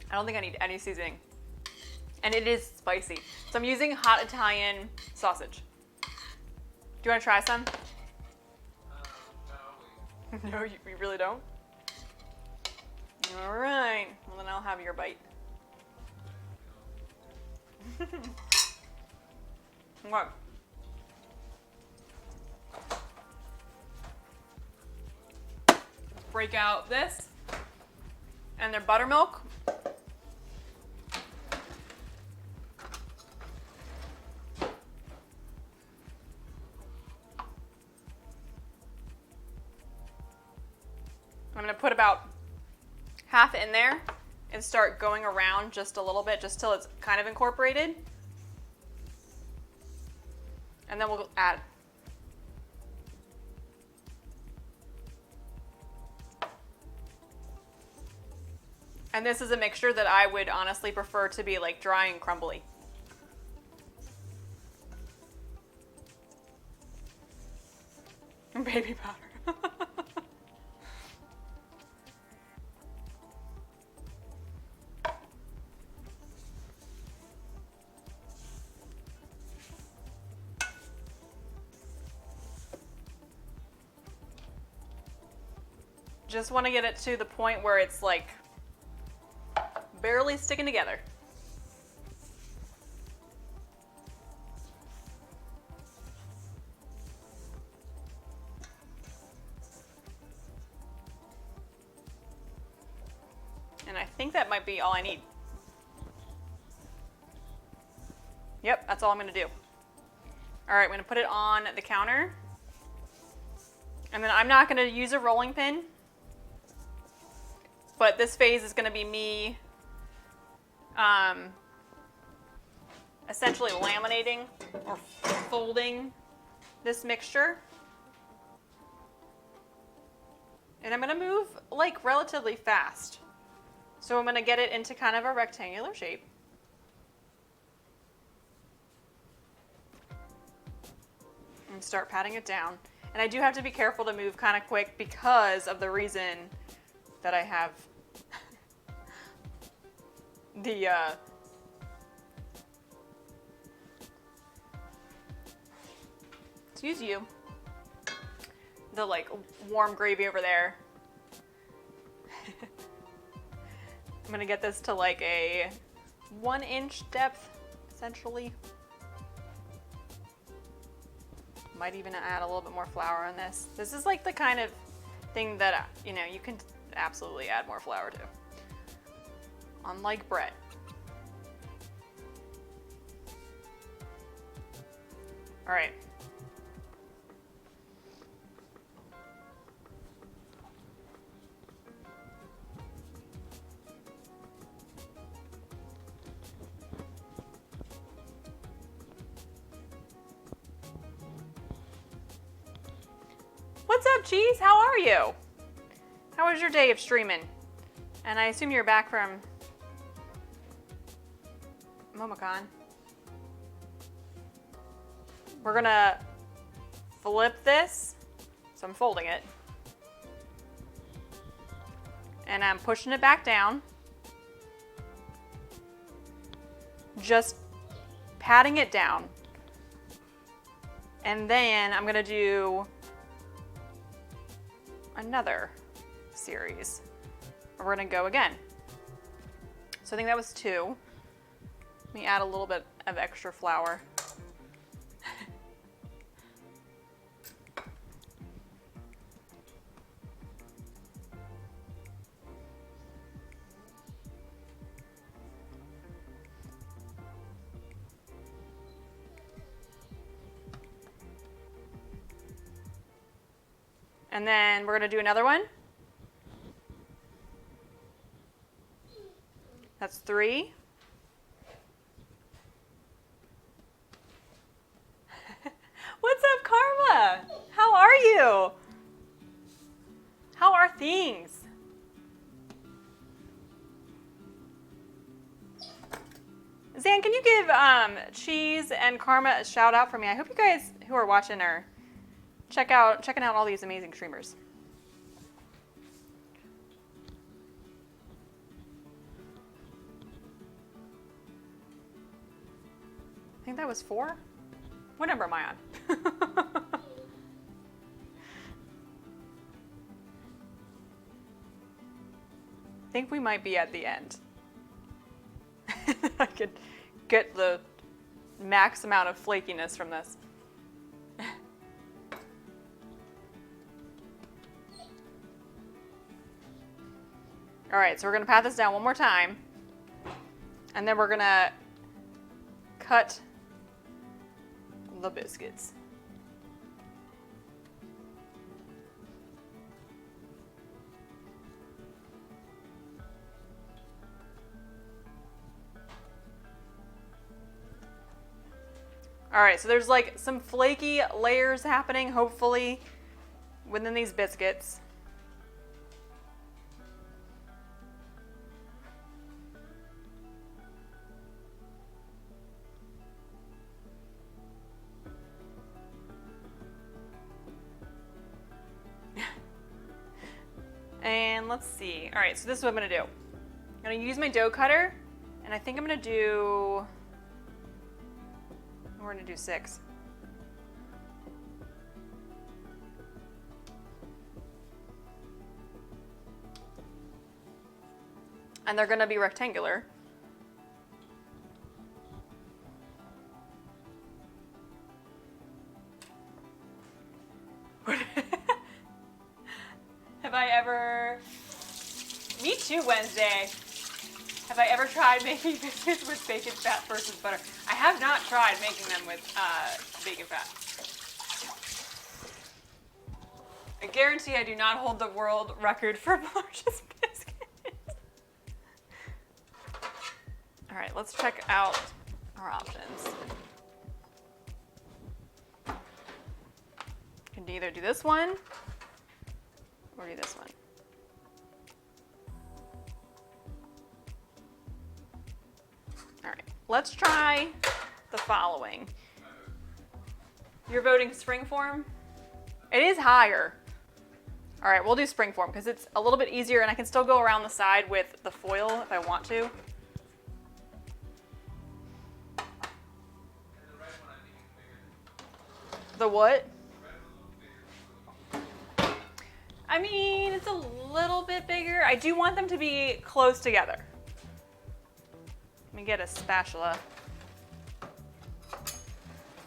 I don't think I need any seasoning. And it is spicy. So I'm using hot Italian sausage. Do you want to try some? No. No, you really don't? All right. Well, then I'll have your bite. What? Break out this and their buttermilk. I'm going to put about half in there and start going around just a little bit, just till it's kind of incorporated. And then we'll add. And this is a mixture that I would honestly prefer to be like dry and crumbly. Baby powder. Just want to get it to the point where it's like barely sticking together. And I think that might be all I need. Yep, that's all I'm going to do. All right, I'm going to put it on the counter. And then I'm not going to use a rolling pin. But this phase is going to be me essentially laminating or folding this mixture. And I'm going to move like relatively fast. So I'm going to get it into kind of a rectangular shape. And start patting it down. And I do have to be careful to move kind of quick because of the reason that I have the excuse you, the like warm gravy over there. I'm gonna get this to like a 1-inch depth, essentially. Might even add a little bit more flour on this. This is like the kind of thing that, you know, you can absolutely add more flour to. Unlike bread. All right. What's up, Cheese? How are you? How was your day of streaming? And I assume you're back from MomoCon. We're gonna flip this. So I'm folding it. And I'm pushing it back down. Just patting it down. And then I'm gonna do another series. We're gonna go again. So I think that was 2. Let me add a little bit of extra flour. And then we're gonna do another one. That's 3. What's up, Karma? How are you? How are things? Zan, can you give Cheese and Karma a shout out for me? I hope you guys who are watching are checking out all these amazing streamers. I think that was 4. What number am I on? I think we might be at the end. I could get the max amount of flakiness from this. All right, so we're gonna pat this down one more time. And then we're gonna cut the biscuits. All right, so there's like some flaky layers happening, hopefully, within these biscuits. And let's see. All right, so this is what I'm gonna do. I'm gonna use my dough cutter, and I think I'm gonna do, we're gonna do 6. And they're gonna be rectangular. Have I ever, me too, Wednesday. Have I ever tried making biscuits with bacon fat versus butter? I have not tried making them with bacon fat. I guarantee I do not hold the world record for largest biscuits. All right, let's check out our options. You can either do this one or do this one. All right, let's try the following. You're voting spring form? It is higher. All right, we'll do spring form because it's a little bit easier and I can still go around the side with the foil if I want to. The what? I mean, it's a little bit bigger. I do want them to be close together. Let me get a spatula.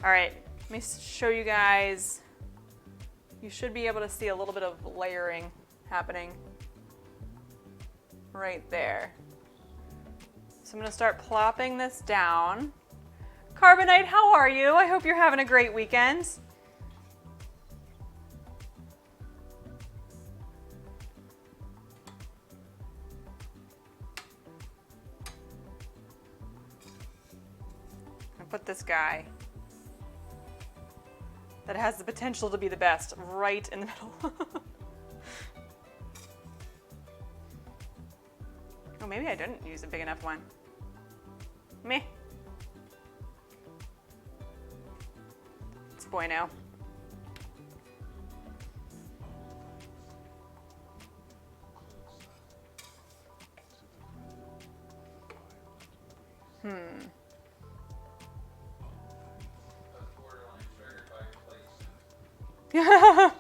All right, let me show you guys. You should be able to see a little bit of layering happening right there. So I'm gonna start plopping this down. Carbonite, how are you? I hope you're having a great weekend. Put this guy that has the potential to be the best right in the middle. Oh, maybe I didn't use a big enough one. Meh. bueno. That's borderline sugar by place. I'm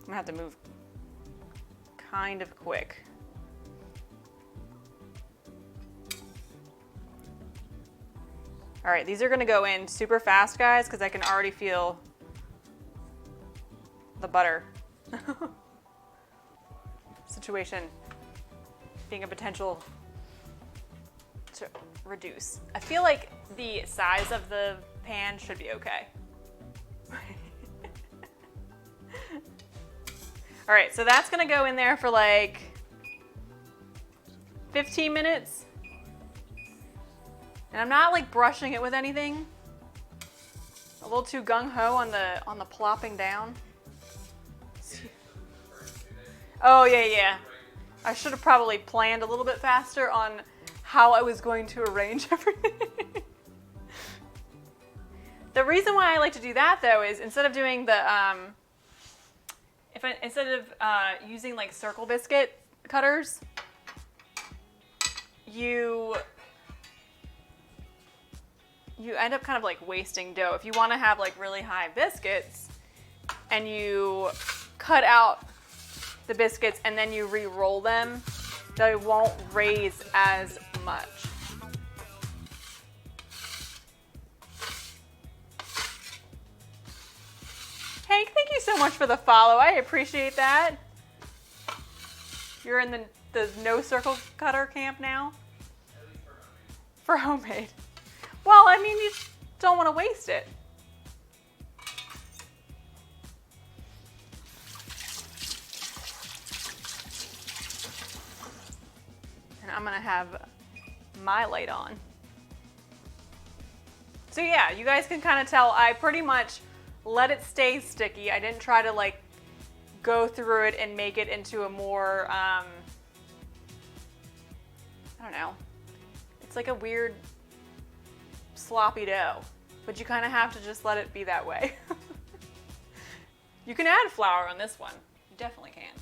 gonna have to move kind of quick. All right, these are gonna go in super fast, guys, because I can already feel the butter situation being a potential to reduce. I feel like the size of the pan should be okay. All right, so that's gonna go in there for like 15 minutes. And I'm not like brushing it with anything. A little too gung-ho on the plopping down. Oh yeah. I should have probably planned a little bit faster on how I was going to arrange everything. The reason why I like to do that though is instead of doing the instead of using like circle biscuit cutters, you end up kind of like wasting dough. If you want to have like really high biscuits and you cut out the biscuits and then you re-roll them, they won't raise as much. Hank, thank you so much for the follow. I appreciate that. You're in the no circle cutter camp now? At least For homemade. Well, I mean, you just don't want to waste it. And I'm gonna have my light on. So yeah, you guys can kind of tell I pretty much let it stay sticky. I didn't try to like go through it and make it into a more, I don't know. It's like a weird sloppy dough, but you kind of have to just let it be that way. You can add flour on this one. You definitely can.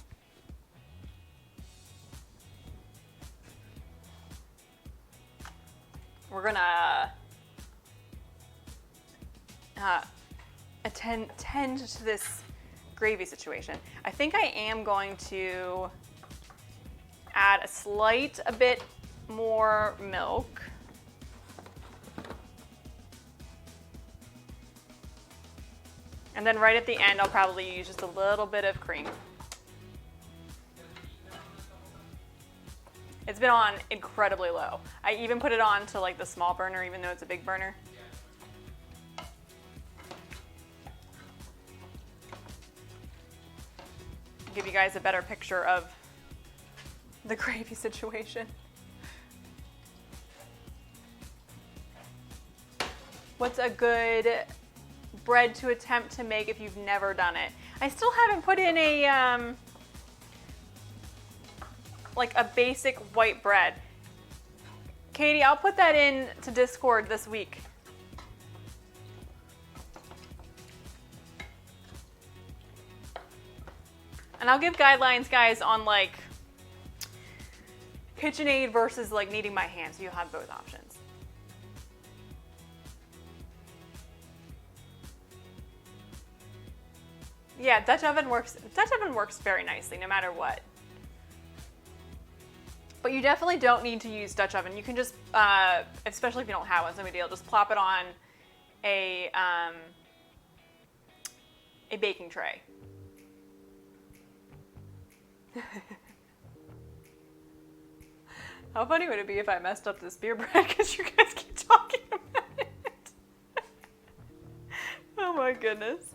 We're gonna tend to this gravy situation. I think I am going to add a bit more milk. And then right at the end, I'll probably use just a little bit of cream. It's been on incredibly low. I even put it on to like the small burner, even though it's a big burner. Give you guys a better picture of the gravy situation. What's a good bread to attempt to make if you've never done it? I still haven't put in a like a basic white bread. Katie, I'll put that in to Discord this week. And I'll give guidelines, guys, on like KitchenAid versus like kneading by hand, so you'll have both options. Yeah, Dutch oven works very nicely no matter what. But you definitely don't need to use Dutch oven. You can just, especially if you don't have one, it's no big deal. Just plop it on a baking tray. How funny would it be if I messed up this beer bread because you guys keep talking about it? Oh my goodness.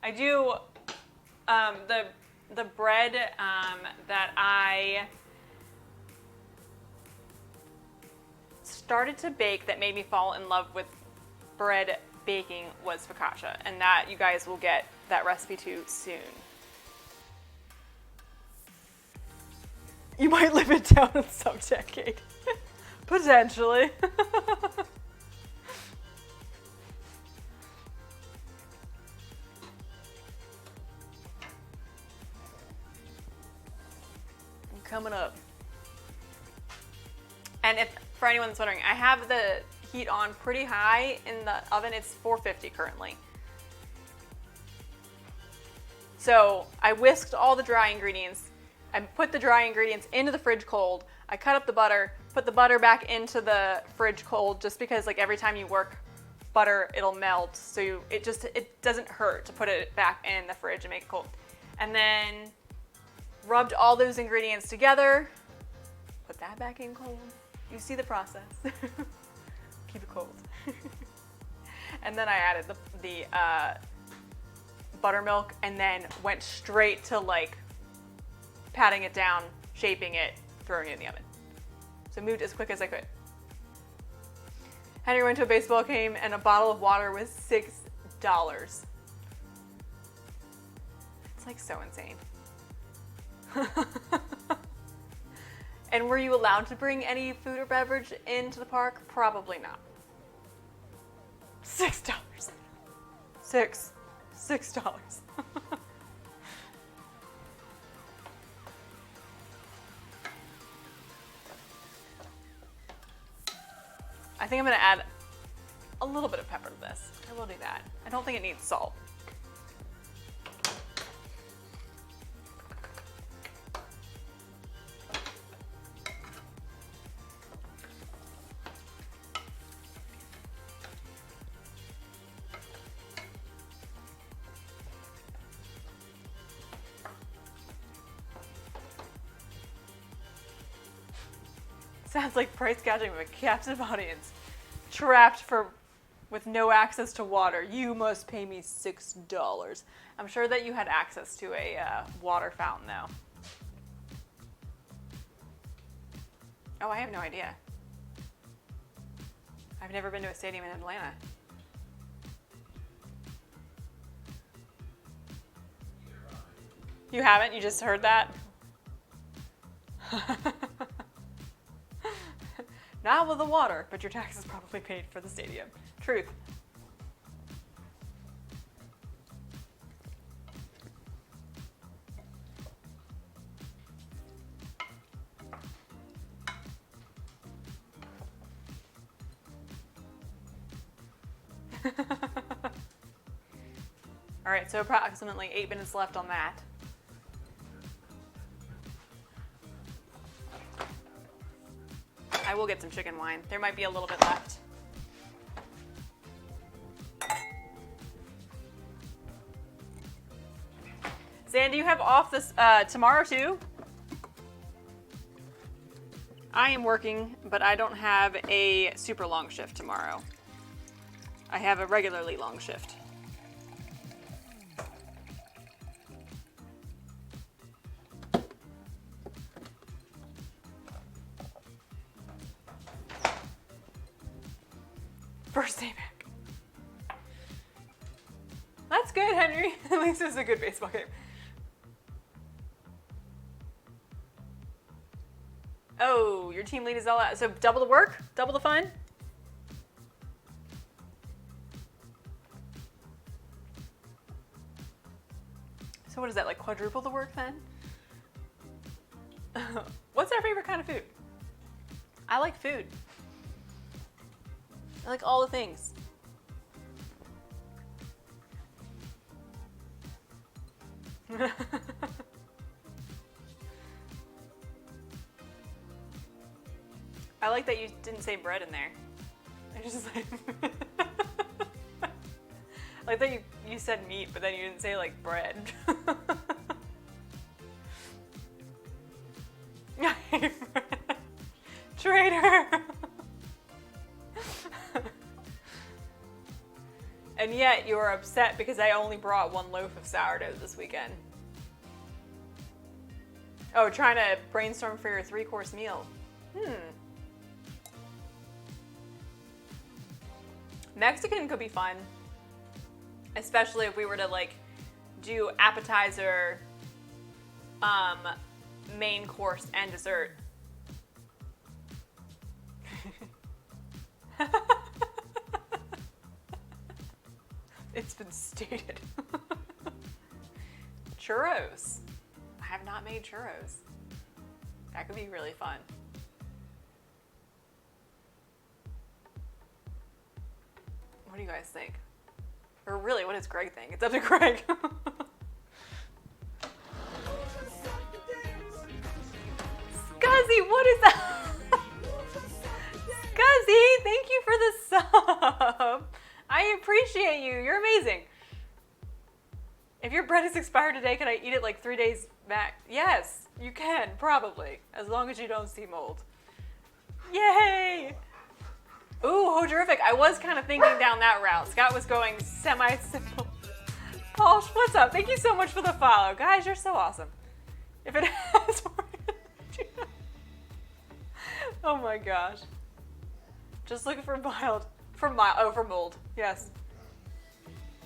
I do the bread that I started to bake that made me fall in love with bread baking was focaccia, and that you guys will get that recipe too soon. You might live it down in some decade. Potentially. Coming up. And if for anyone that's wondering, I have the heat on pretty high in the oven. It's 450 currently. So I whisked all the dry ingredients. I put the dry ingredients into the fridge cold. I cut up the butter, put the butter back into the fridge cold, just because like every time you work butter, it'll melt. So it doesn't hurt to put it back in the fridge and make it cold. And then rubbed all those ingredients together, put that back in cold. You see the process. Keep it cold. And then I added the buttermilk and then went straight to like patting it down, shaping it, throwing it in the oven. So moved as quick as I could. Henry went to a baseball game and a bottle of water was $6. It's like so insane. And were you allowed to bring any food or beverage into the park? Probably not. $6. $6. I think I'm gonna add a little bit of pepper to this. I will do that. I don't think it needs salt. Sounds like price gouging of a captive audience. Trapped with no access to water. You must pay me $6. I'm sure that you had access to a water fountain though. Oh, I have no idea. I've never been to a stadium in Atlanta. You haven't? You just heard that? Not with the water, but your taxes probably paid for the stadium. Truth. All right, so approximately 8 minutes left on that. I will get some chicken wine. There might be a little bit left. Zan, do you have off this tomorrow too? I am working, but I don't have a super long shift tomorrow. I have a regularly long shift. First day back. That's good, Henry. At least it was a good baseball game. Oh, your team lead is all out. So double the work? Double the fun? So what is that, like quadruple the work then? What's our favorite kind of food? I like food. I like all the things. I like that you didn't say bread in there. I just like I like that you said meat, but then you didn't say like bread. Traitor. And yet you're upset because I only brought one loaf of sourdough this weekend. Oh, trying to brainstorm for your 3-course meal. Mexican could be fun, especially if we were to like do appetizer, main course, and dessert. It's been stated. Churros. I have not made churros. That could be really fun. What do you guys think? Or really, what does Greg think? It's up to Greg. Scuzzy, what is that? Scuzzy, thank you for the sub. I appreciate you. You're amazing. If your bread is expired today, can I eat it like 3 days back? Yes, you can, probably. As long as you don't see mold. Yay! Ooh, Hojerific. I was kind of thinking down that route. Scott was going semi-simple. Paul, what's up? Thank you so much for the follow. Guys, you're so awesome. If it has oh my gosh. Just looking for mild. For mold. Yes.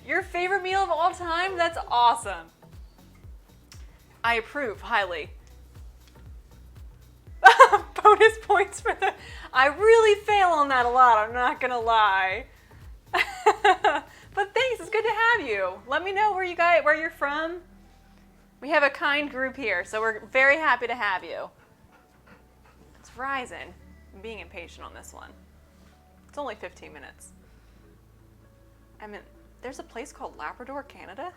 Your favorite meal of all time? That's awesome. I approve highly. Bonus points for the... I really fail on that a lot, I'm not gonna lie. But thanks, it's good to have you. Let me know where you're from. We have a kind group here, so we're very happy to have you. It's Ryzen. I'm being impatient on this one. It's only 15 minutes. I mean, there's a place called Labrador, Canada?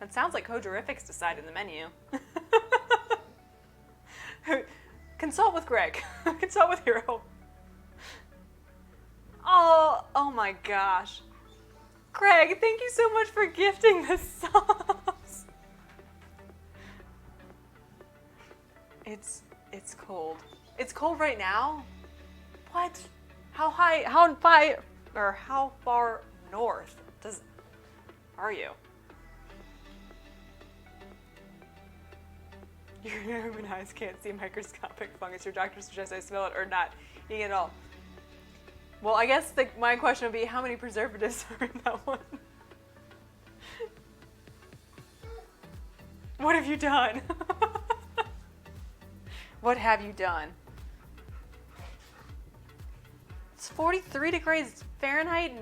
That sounds like Hojerific's decided the menu. Consult with Greg. Consult with Hero. Oh my gosh. Greg, thank you so much for gifting the subs. It's cold. It's cold right now? What? How far north are you? Your human eyes can't see microscopic fungus. Your doctor suggests I smell it or not eating it all. Well, I guess my question would be, how many preservatives are in that one? What have you done? What have you done? It's 43 degrees Fahrenheit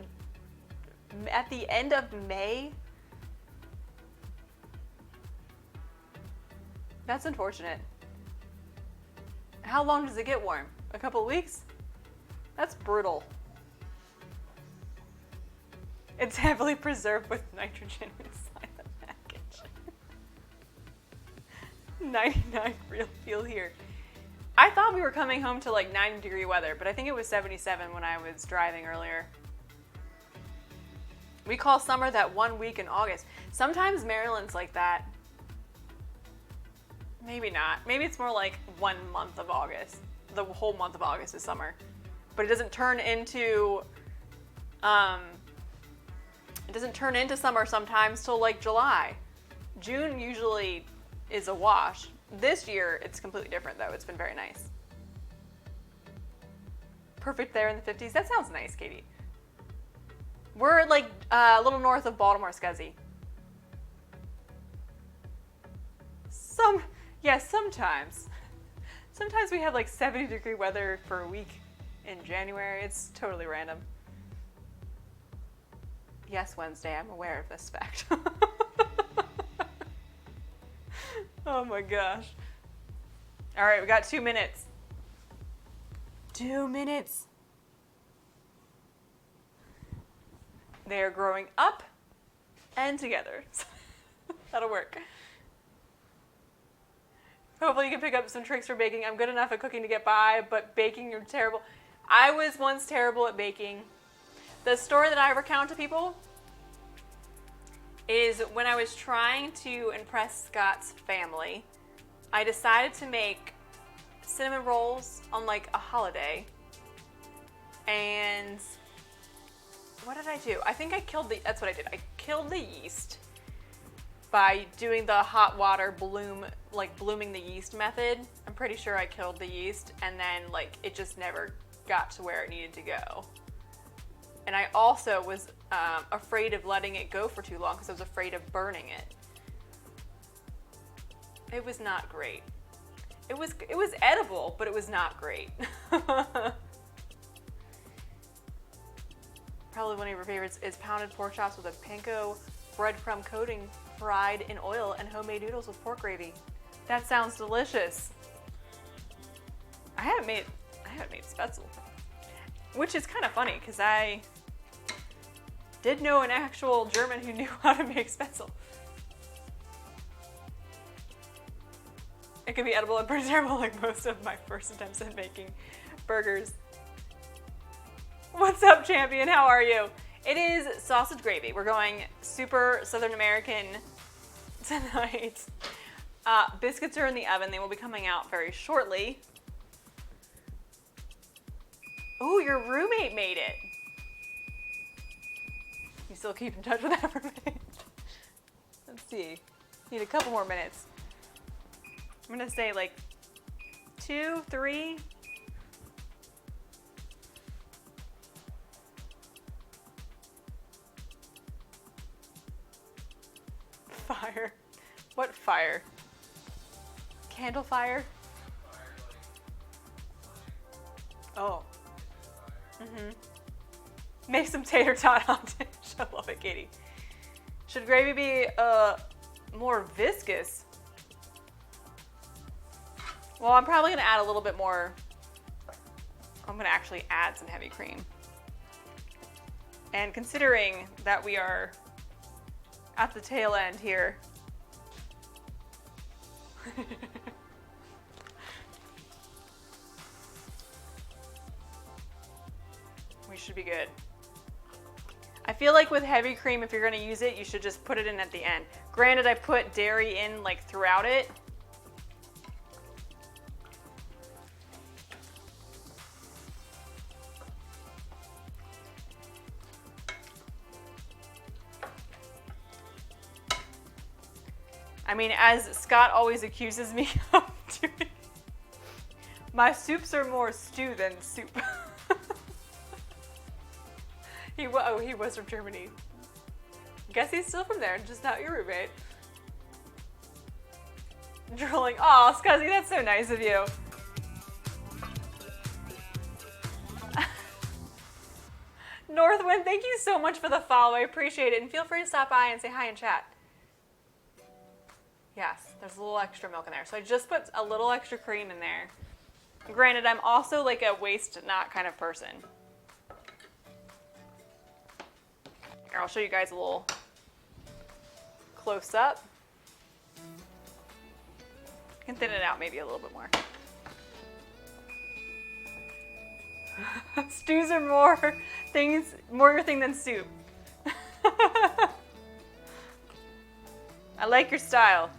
at the end of May. That's unfortunate. How long does it get warm? A couple of weeks? That's brutal. It's heavily preserved with nitrogen inside the package. 99 real feel here. I thought we were coming home to like 90-degree weather, but I think it was 77 when I was driving earlier. We call summer that 1 week in August. Sometimes Maryland's like that. Maybe not. Maybe it's more like 1 month of August. The whole month of August is summer. But it doesn't turn into summer sometimes till like July. June usually is a wash. This year it's completely different though. It's been very nice. Perfect there in the 50s. That sounds nice, Katie. We're like a little north of Baltimore, Scuzzy. Yes, sometimes. Sometimes we have like 70-degree weather for a week in January. It's totally random. Yes, Wednesday, I'm aware of this fact. Oh my gosh. All right, we got 2 minutes. 2 minutes. They are growing up and together. That'll work. Hopefully you can pick up some tricks for baking. I'm good enough at cooking to get by, but baking, you're terrible. I was once terrible at baking. The story that I recount to people is when I was trying to impress Scott's family, I decided to make cinnamon rolls on like a holiday. And what did I do? I think that's what I did. I killed the yeast by doing the hot water blooming the yeast method. I'm pretty sure I killed the yeast, and then like it just never got to where it needed to go. And I also was afraid of letting it go for too long because I was afraid of burning it. It was not great. It was edible, but it was not great. Probably one of your favorites is pounded pork chops with a panko breadcrumb coating, fried in oil, and homemade noodles with pork gravy. That sounds delicious. I haven't made spetzel, which is kind of funny because I did know an actual German who knew how to make spetzel. It can be edible and pretty terrible, like most of my first attempts at making burgers. What's up, champion? How are you? It is sausage gravy. We're going super Southern American tonight. Biscuits are in the oven. They will be coming out very shortly. Oh, your roommate made it. You still keep in touch with that roommate? Let's see. Need a couple more minutes. I'm gonna say like 2, 3. Fire. What fire? Candle fire? Oh. Make some tater tot on dish. I love it, Katie. Should gravy be more viscous? Well, I'm probably gonna add a little bit more. I'm gonna actually add some heavy cream. And considering that we are at the tail end here, we should be good. I feel like with heavy cream, if you're gonna use it, you should just put it in at the end. Granted, I put dairy in like throughout it. I mean, as Scott always accuses me of doing, my soups are more stew than soup. He was from Germany. Guess he's still from there, just not your roommate. Drooling. Aw, Scuzzy, that's so nice of you. Northwind, thank you so much for the follow. I appreciate it. And feel free to stop by and say hi in chat. Yes, there's a little extra milk in there. So I just put a little extra cream in there. Granted, I'm also like a waste not kind of person. Here, I'll show you guys a little close up. I can thin it out maybe a little bit more. Stews are more your thing than soup. I like your style.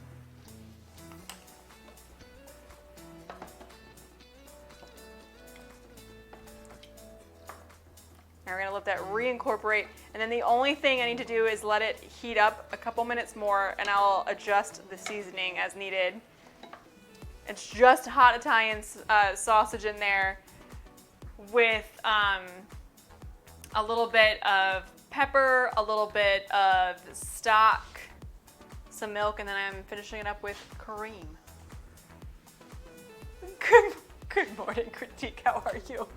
Now we're gonna let that reincorporate, and then the only thing I need to do is let it heat up a couple minutes more, and I'll adjust the seasoning as needed. It's just hot Italian sausage in there with a little bit of pepper, a little bit of stock, some milk, and then I'm finishing it up with cream. Good morning, Critique. How are you?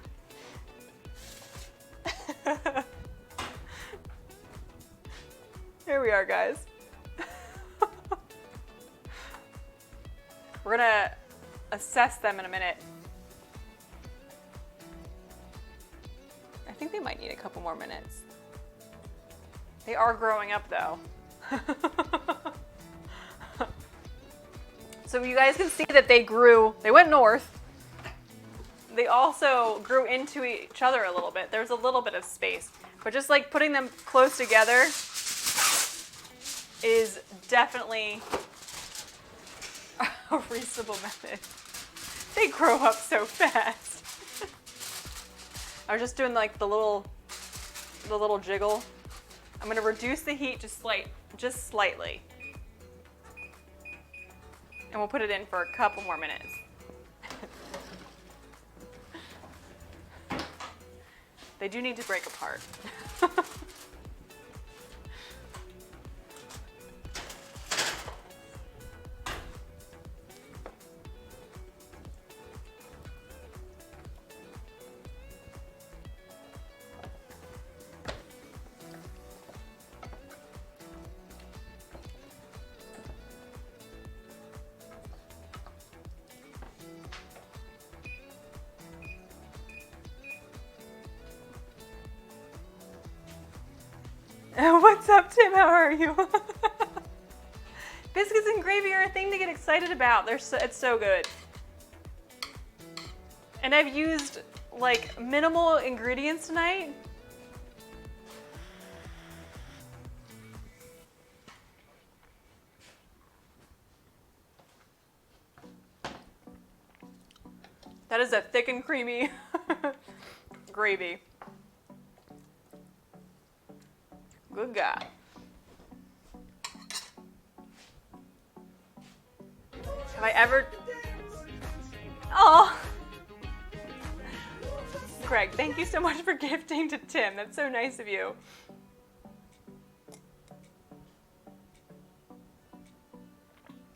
Here we are, guys. We're gonna assess them in a minute. I think they might need a couple more minutes. They are growing up though. So you guys can see that they went north. They also grew into each other a little bit. There's a little bit of space, but just like putting them close together is definitely a reasonable method. They grow up so fast. I was just doing like the little jiggle. I'm gonna reduce the heat just slightly. And we'll put it in for a couple more minutes. They do need to break apart. What's up, Tim? How are you? Biscuits and gravy are a thing to get excited about. It's so good. And I've used like minimal ingredients tonight. That is a thick and creamy gravy. Good guy. Have I ever... Oh, Greg, thank you so much for gifting to Tim. That's so nice of you.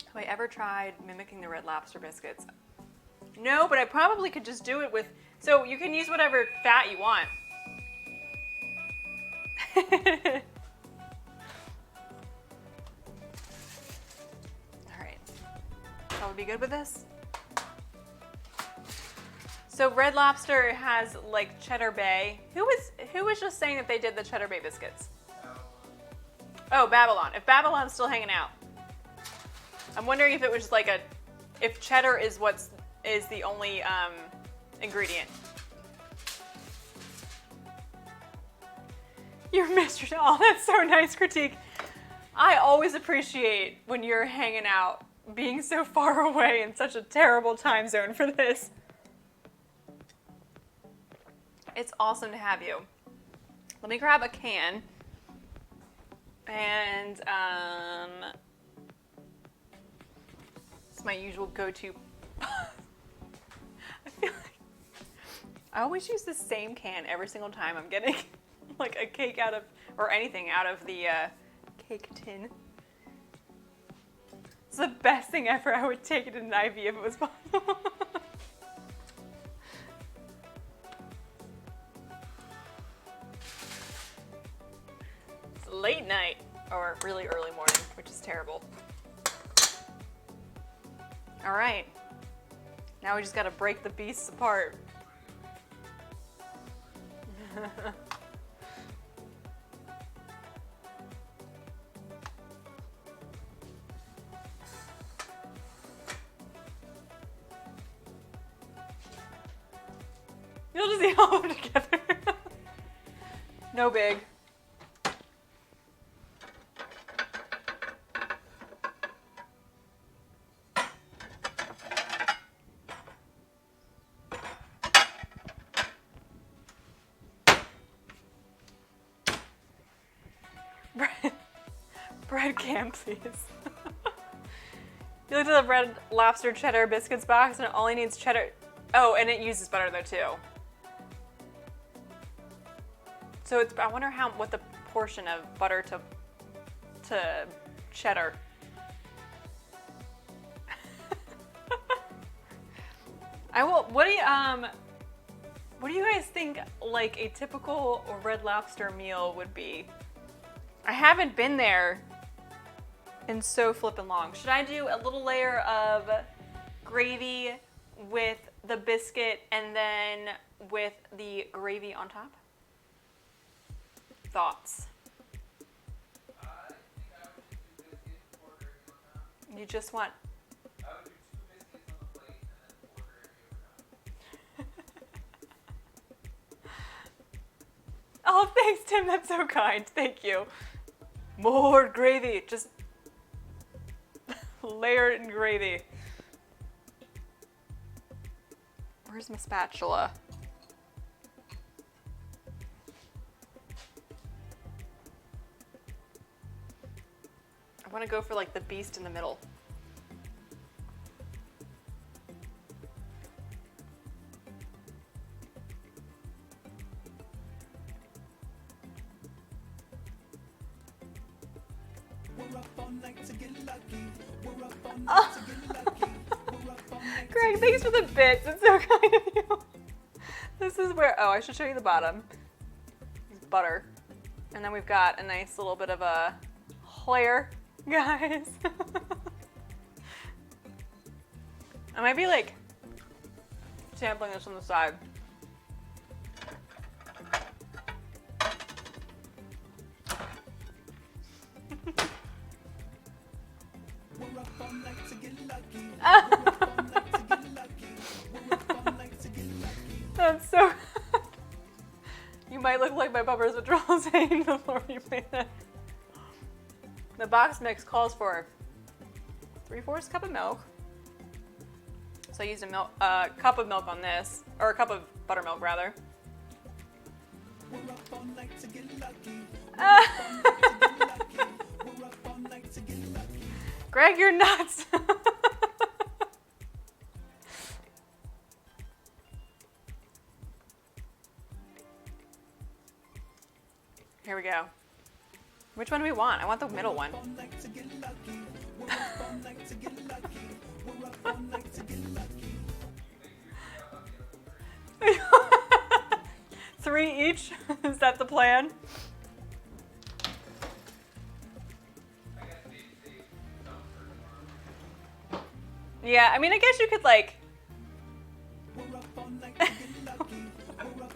Have I ever tried mimicking the Red Lobster biscuits? No, but I probably could just do it with... So you can use whatever fat you want. Alright. That would be good with this. So Red Lobster has like Cheddar Bay. Who was just saying that they did the Cheddar Bay biscuits? Oh, Babylon. If Babylon's still hanging out. I'm wondering if it was like if cheddar is the only ingredient. You're Mr. Oh, that's so nice critique. I always appreciate when you're hanging out, being so far away in such a terrible time zone for this. It's awesome to have you. Let me grab a can. And it's my usual go-to. I feel like I always use the same can every single time I'm getting like a cake out of, or anything out of the cake tin. It's the best thing ever. I would take it in an IV if it was possible. It's late night, or really early morning, which is terrible. All right, now we just gotta break the beasts apart. You'll just eat all of them together. No big. Bread can, please. You looked at the Red Lobster cheddar biscuits box and it only needs cheddar. Oh, and it uses butter though too. So it's, I wonder what the portion of butter to cheddar. What do you guys think like a typical Red Lobster meal would be? I haven't been there in so flippin' long. Should I do a little layer of gravy with the biscuit and then with the gravy on top? Thoughts? I think I would just do biscuits, order every time. You just want... I would do 2 biscuits on the plate and then order every time. Oh, thanks, Tim. That's so kind. Thank you. More gravy. Just layer it in gravy. Where's my spatula? I want to go for like the beast in the middle. Oh. Greg, thanks for the bits. It's so kind of you. This is where, oh, I should show you the bottom. It's butter. And then we've got a nice little bit of a layer, guys. I might be like sampling this on the side. That's so. You might look like my bubbers with Droll saying before you play that. The box mix calls for 3/4 cup of milk. So I used a cup of milk on this, or a cup of buttermilk rather. Greg, you're nuts. Here we go. Which one do we want? I want the middle one. 3 each? Is that the plan? Yeah, I mean, I guess you could like.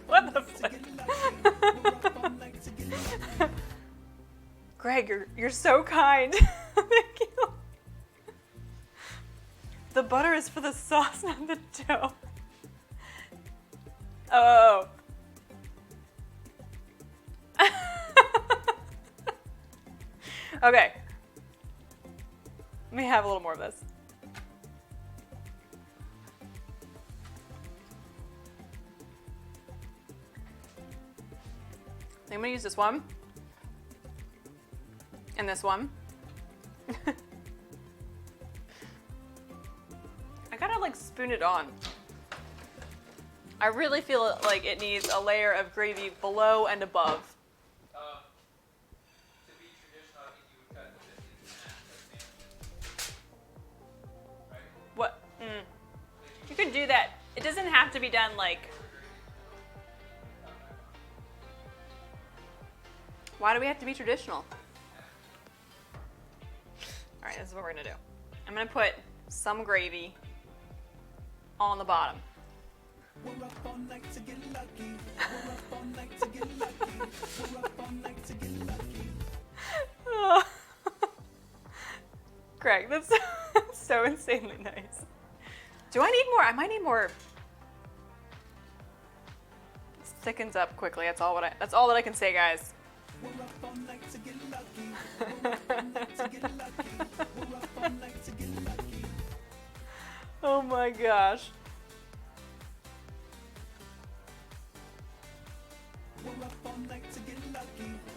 What the fuck? Greg, you're so kind. Thank you. The butter is for the sauce, not the dough. Oh. Okay. Let me have a little more of this. I'm gonna use this one. And this one. I gotta like spoon it on. I really feel like it needs a layer of gravy below and above. To be traditional, I think you would cut the biscuits in half, right? What? You can do that. It doesn't have to be done like. Why do we have to be traditional? All right, this is what we're gonna do. I'm gonna put some gravy on the bottom. Oh. Greg, that's so insanely nice. Do I need more? I might need more. This thickens up quickly. That's all that I can say, guys. Oh my gosh.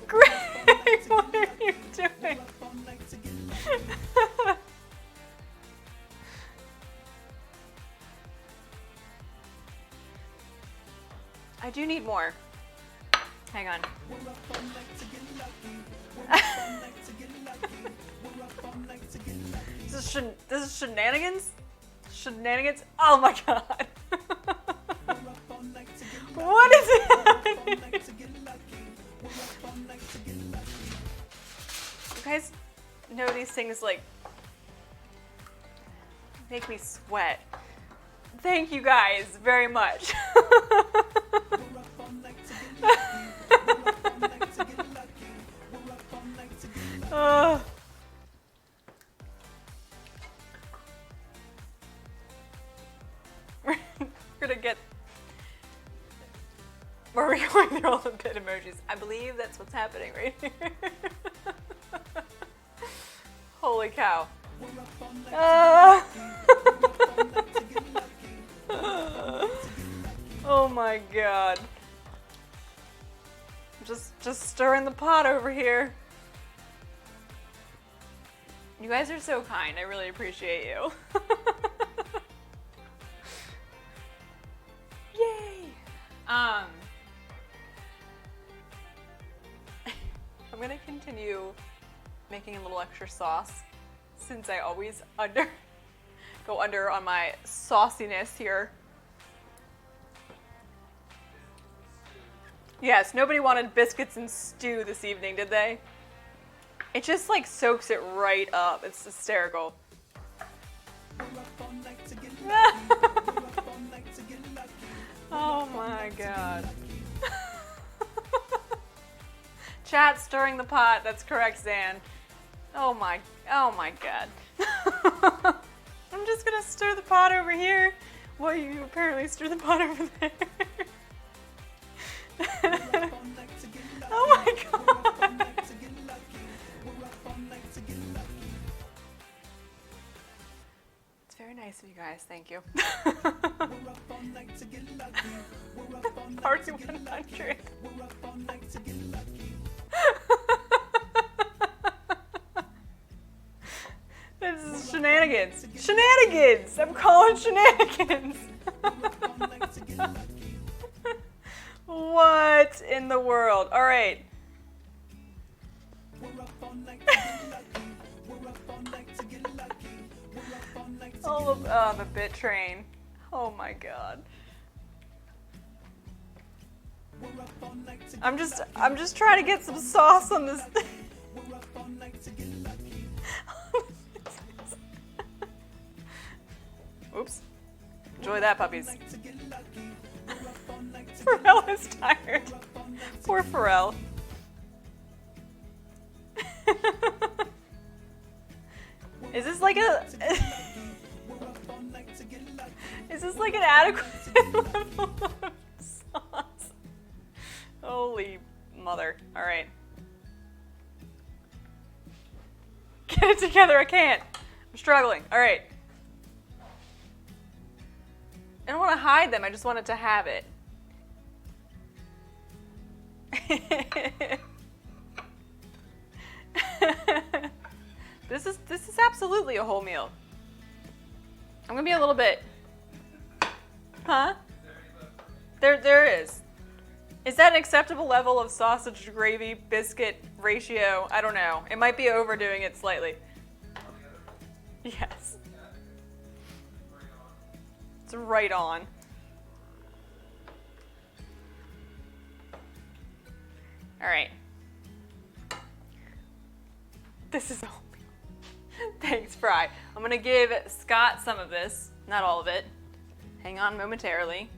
Greg, what are you doing? I do need more. Hang on. This is shenanigans? Shenanigans? Oh my god. What is happening? You guys know these things like make me sweat. Thank you guys very much. We're gonna get. Where are we going through all the bit emojis? I believe that's what's happening right here. Holy cow. Oh my god. Just stirring the pot over here. You guys are so kind. I really appreciate you. Yay! I'm gonna continue making a little extra sauce since I always go under on my sauciness here. Yes, nobody wanted biscuits and stew this evening, did they? It just like soaks it right up. It's hysterical. Oh my god. Chat stirring the pot. That's correct, Zan. Oh my god. I'm just gonna stir the pot over here while you apparently stir the pot over there. Oh my god. It's very nice of you guys, thank you. Party 100. This is shenanigans. Shenanigans! I'm calling shenanigans! What in the world? Alright. Oh, the bit train. Oh my god. I'm just trying to get some sauce on this thing. Oops. Enjoy that, puppies. Pharrell is tired. Poor Pharrell. Is this like a... Is this like an adequate level of sauce? Holy mother. Alright. Get it together, I can't. I'm struggling. Alright. I don't want to hide them, I just wanted to have it. This is absolutely a whole meal. I'm gonna be a little bit. Huh? There is. Is that an acceptable level of sausage to gravy biscuit ratio? I don't know. It might be overdoing it slightly. Yes. It's right on. All right. This is a whole meal. Thanks, Fry. I'm gonna give Scott some of this, not all of it. Hang on momentarily.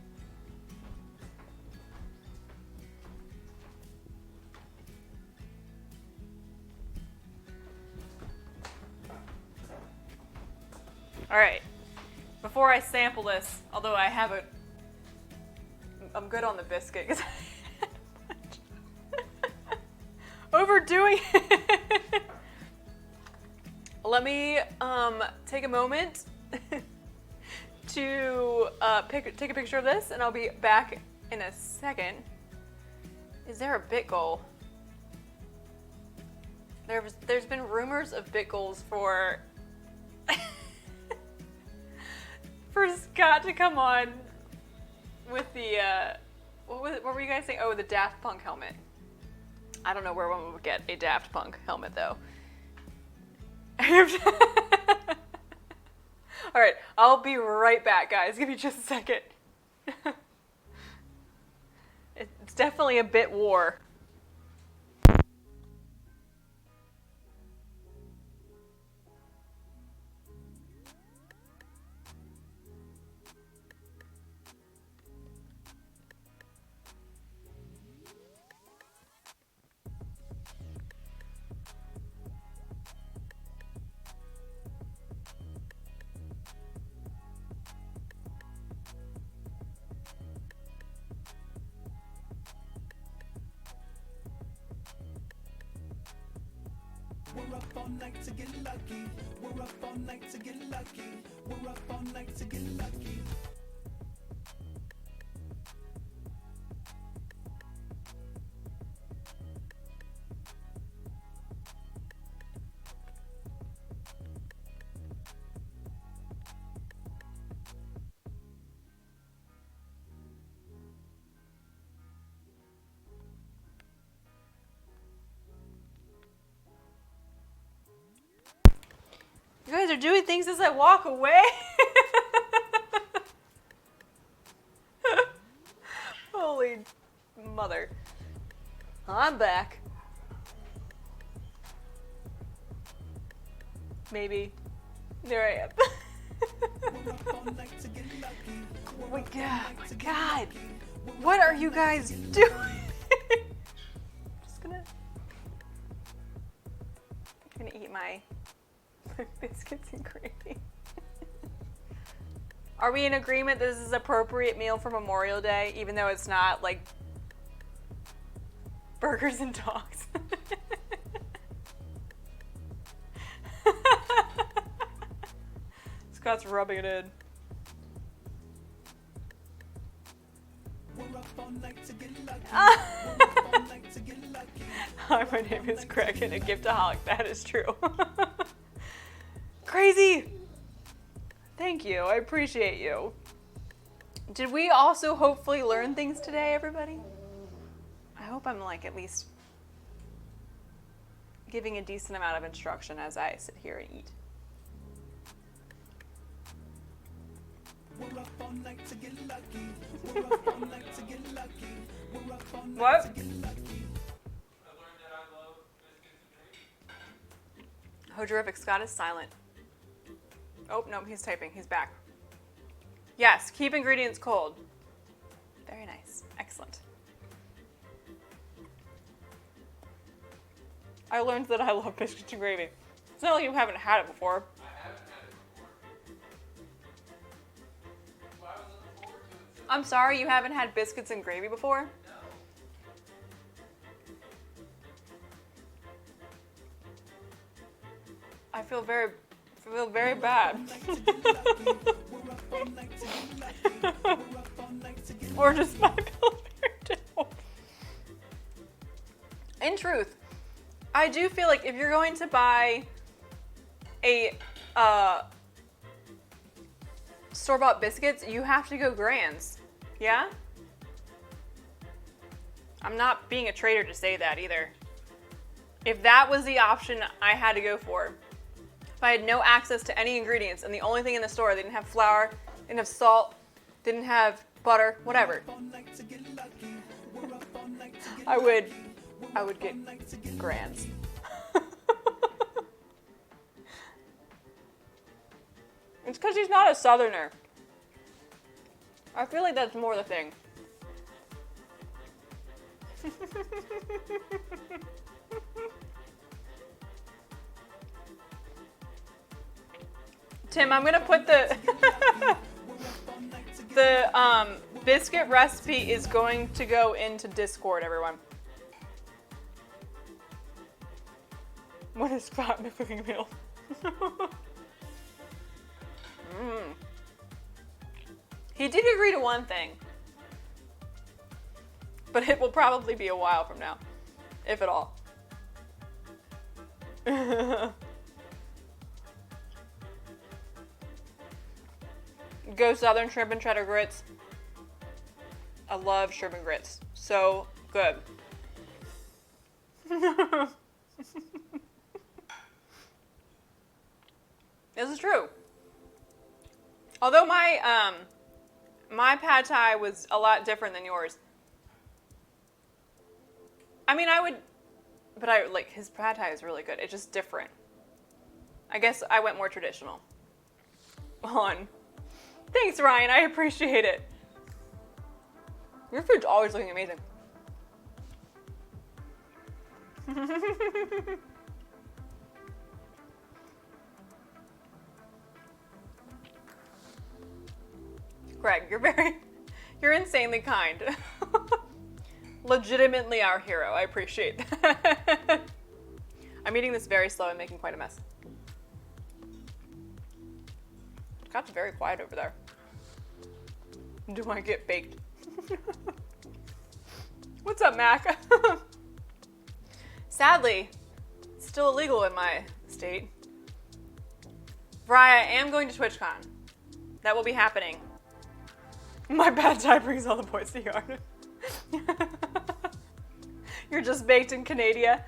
All right. Before I sample this, although I haven't, I'm good on the biscuit because overdoing it. Let me take a moment to take a picture of this, and I'll be back in a second. Is there a bit goal? There's been rumors of bit goals for for Scott to come on with the what were you guys saying? Oh, the Daft Punk helmet. I don't know where one would get a Daft Punk helmet though. All right, I'll be right back, guys. Give me just a second. It's definitely a bit war. We're up all night to get lucky. We're up all night to get lucky. We're up all night to get lucky. guys are doing things as I walk away. Holy mother. I'm back. Maybe. There I am. My God. What are you guys doing? I'm gonna eat my biscuits and gravy. Are we in agreement this is appropriate meal for Memorial Day, even though it's not like burgers and dogs? Scott's rubbing it in. Hi, my name is Greg and a giftaholic. That is true. Crazy! Thank you. I appreciate you. Did we also hopefully learn things today, everybody? I hope I'm like at least giving a decent amount of instruction as I sit here and eat. What? I learned that I love biscuits and gravy. Oh, terrific. Scott is silent. Oh, no, he's typing. He's back. Yes, keep ingredients cold. Very nice. Excellent. I learned that I love biscuits and gravy. It's not like you haven't had it before. I haven't had it before. Well, I was looking forward to it. I'm sorry you haven't had biscuits and gravy before? No. I feel very bad. Or just my feel very difficult. In truth, I do feel like if you're going to buy a store-bought biscuits, you have to go Grands. Yeah? I'm not being a traitor to say that either. If that was the option I had to go for, if I had no access to any ingredients and the only thing in the store, they didn't have flour, didn't have salt, didn't have butter, whatever, I would get Grands. It's because he's not a Southerner. I feel like that's more the thing. Tim, I'm gonna put the the biscuit recipe is going to go into Discord, everyone. What is fat cooking meal? He did agree to one thing, but it will probably be a while from now, if at all. Go Southern shrimp and cheddar grits. I love shrimp and grits. So good. This is true. Although my my pad thai was a lot different than yours. I mean, but his pad thai is really good. It's just different. I guess I went more traditional. Thanks, Ryan. I appreciate it. Your food's always looking amazing. Greg, you're insanely kind. Legitimately our hero. I appreciate that. I'm eating this very slow and making quite a mess. Scott's very quiet over there. Do I get baked? What's up, Mac? Sadly, it's still illegal in my state. Bri, I am going to TwitchCon. That will be happening. My bad tie brings all the boys to yard. You're just baked in Canada.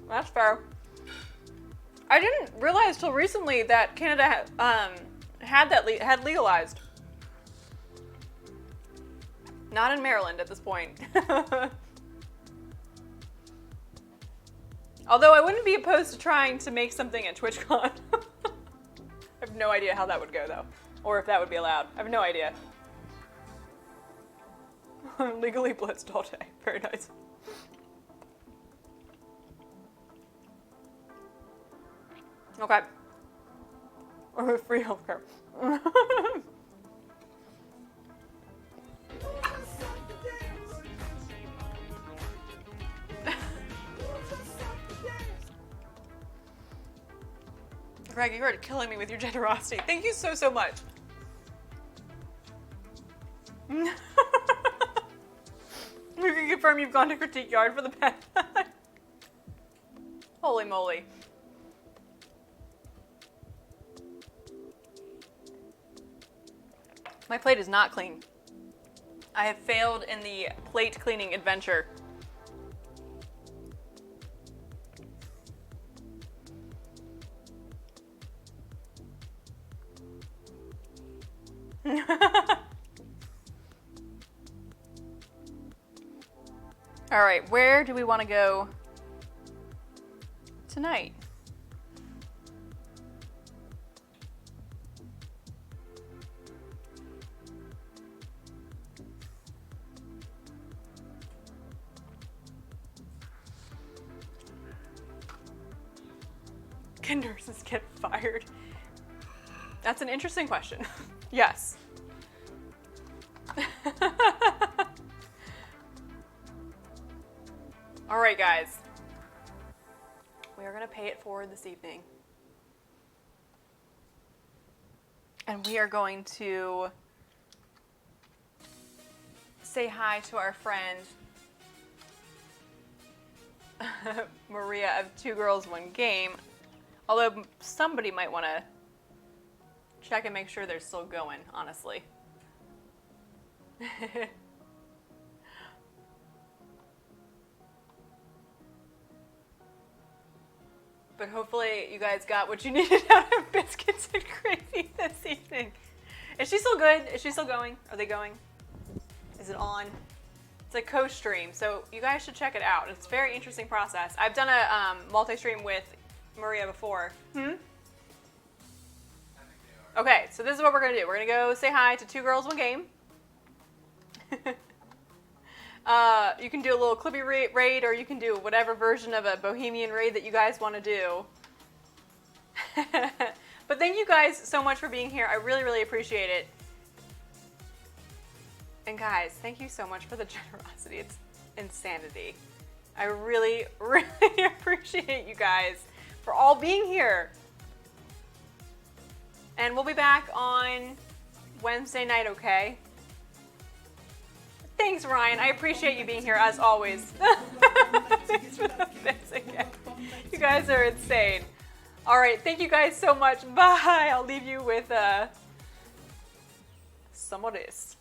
That's fair. I didn't realize till recently that Canada had legalized. Not in Maryland at this point. Although I wouldn't be opposed to trying to make something at TwitchCon. I have no idea how that would go though. Or if that would be allowed. I have no idea. Legally blitzed all day. Very nice. Okay. Or free healthcare. Greg, you are killing me with your generosity. Thank you so, so much. You can confirm you've gone to Critique Yard for the pet. Holy moly. My plate is not clean. I have failed in the plate cleaning adventure. All right, where do we want to go tonight? Can nurses get fired? That's an interesting question. Yes. All right, guys. We are going to pay it forward this evening. And we are going to say hi to our friend Maria of Two Girls, One Game. Although somebody might want to check and make sure they're still going, honestly. But hopefully you guys got what you needed out of Biscuits and Gravy this evening. Is she still good? Is she still going? Are they going? Is it on? It's a co-stream, so you guys should check it out. It's a very interesting process. I've done a multi-stream with Maria before. Okay, so this is what we're gonna do. We're gonna go say hi to Two Girls, One Game. You can do a little Clippy raid, or you can do whatever version of a Bohemian raid that you guys want to do. But thank you guys so much for being here. I really, really appreciate it. And guys, thank you so much for the generosity. It's insanity. I really, really appreciate you guys for all being here. And we'll be back on Wednesday night, okay? Thanks, Ryan. I appreciate you being here, as always. Thanks for the bits again. You guys are insane. All right, thank you guys so much. Bye. I'll leave you with some of this.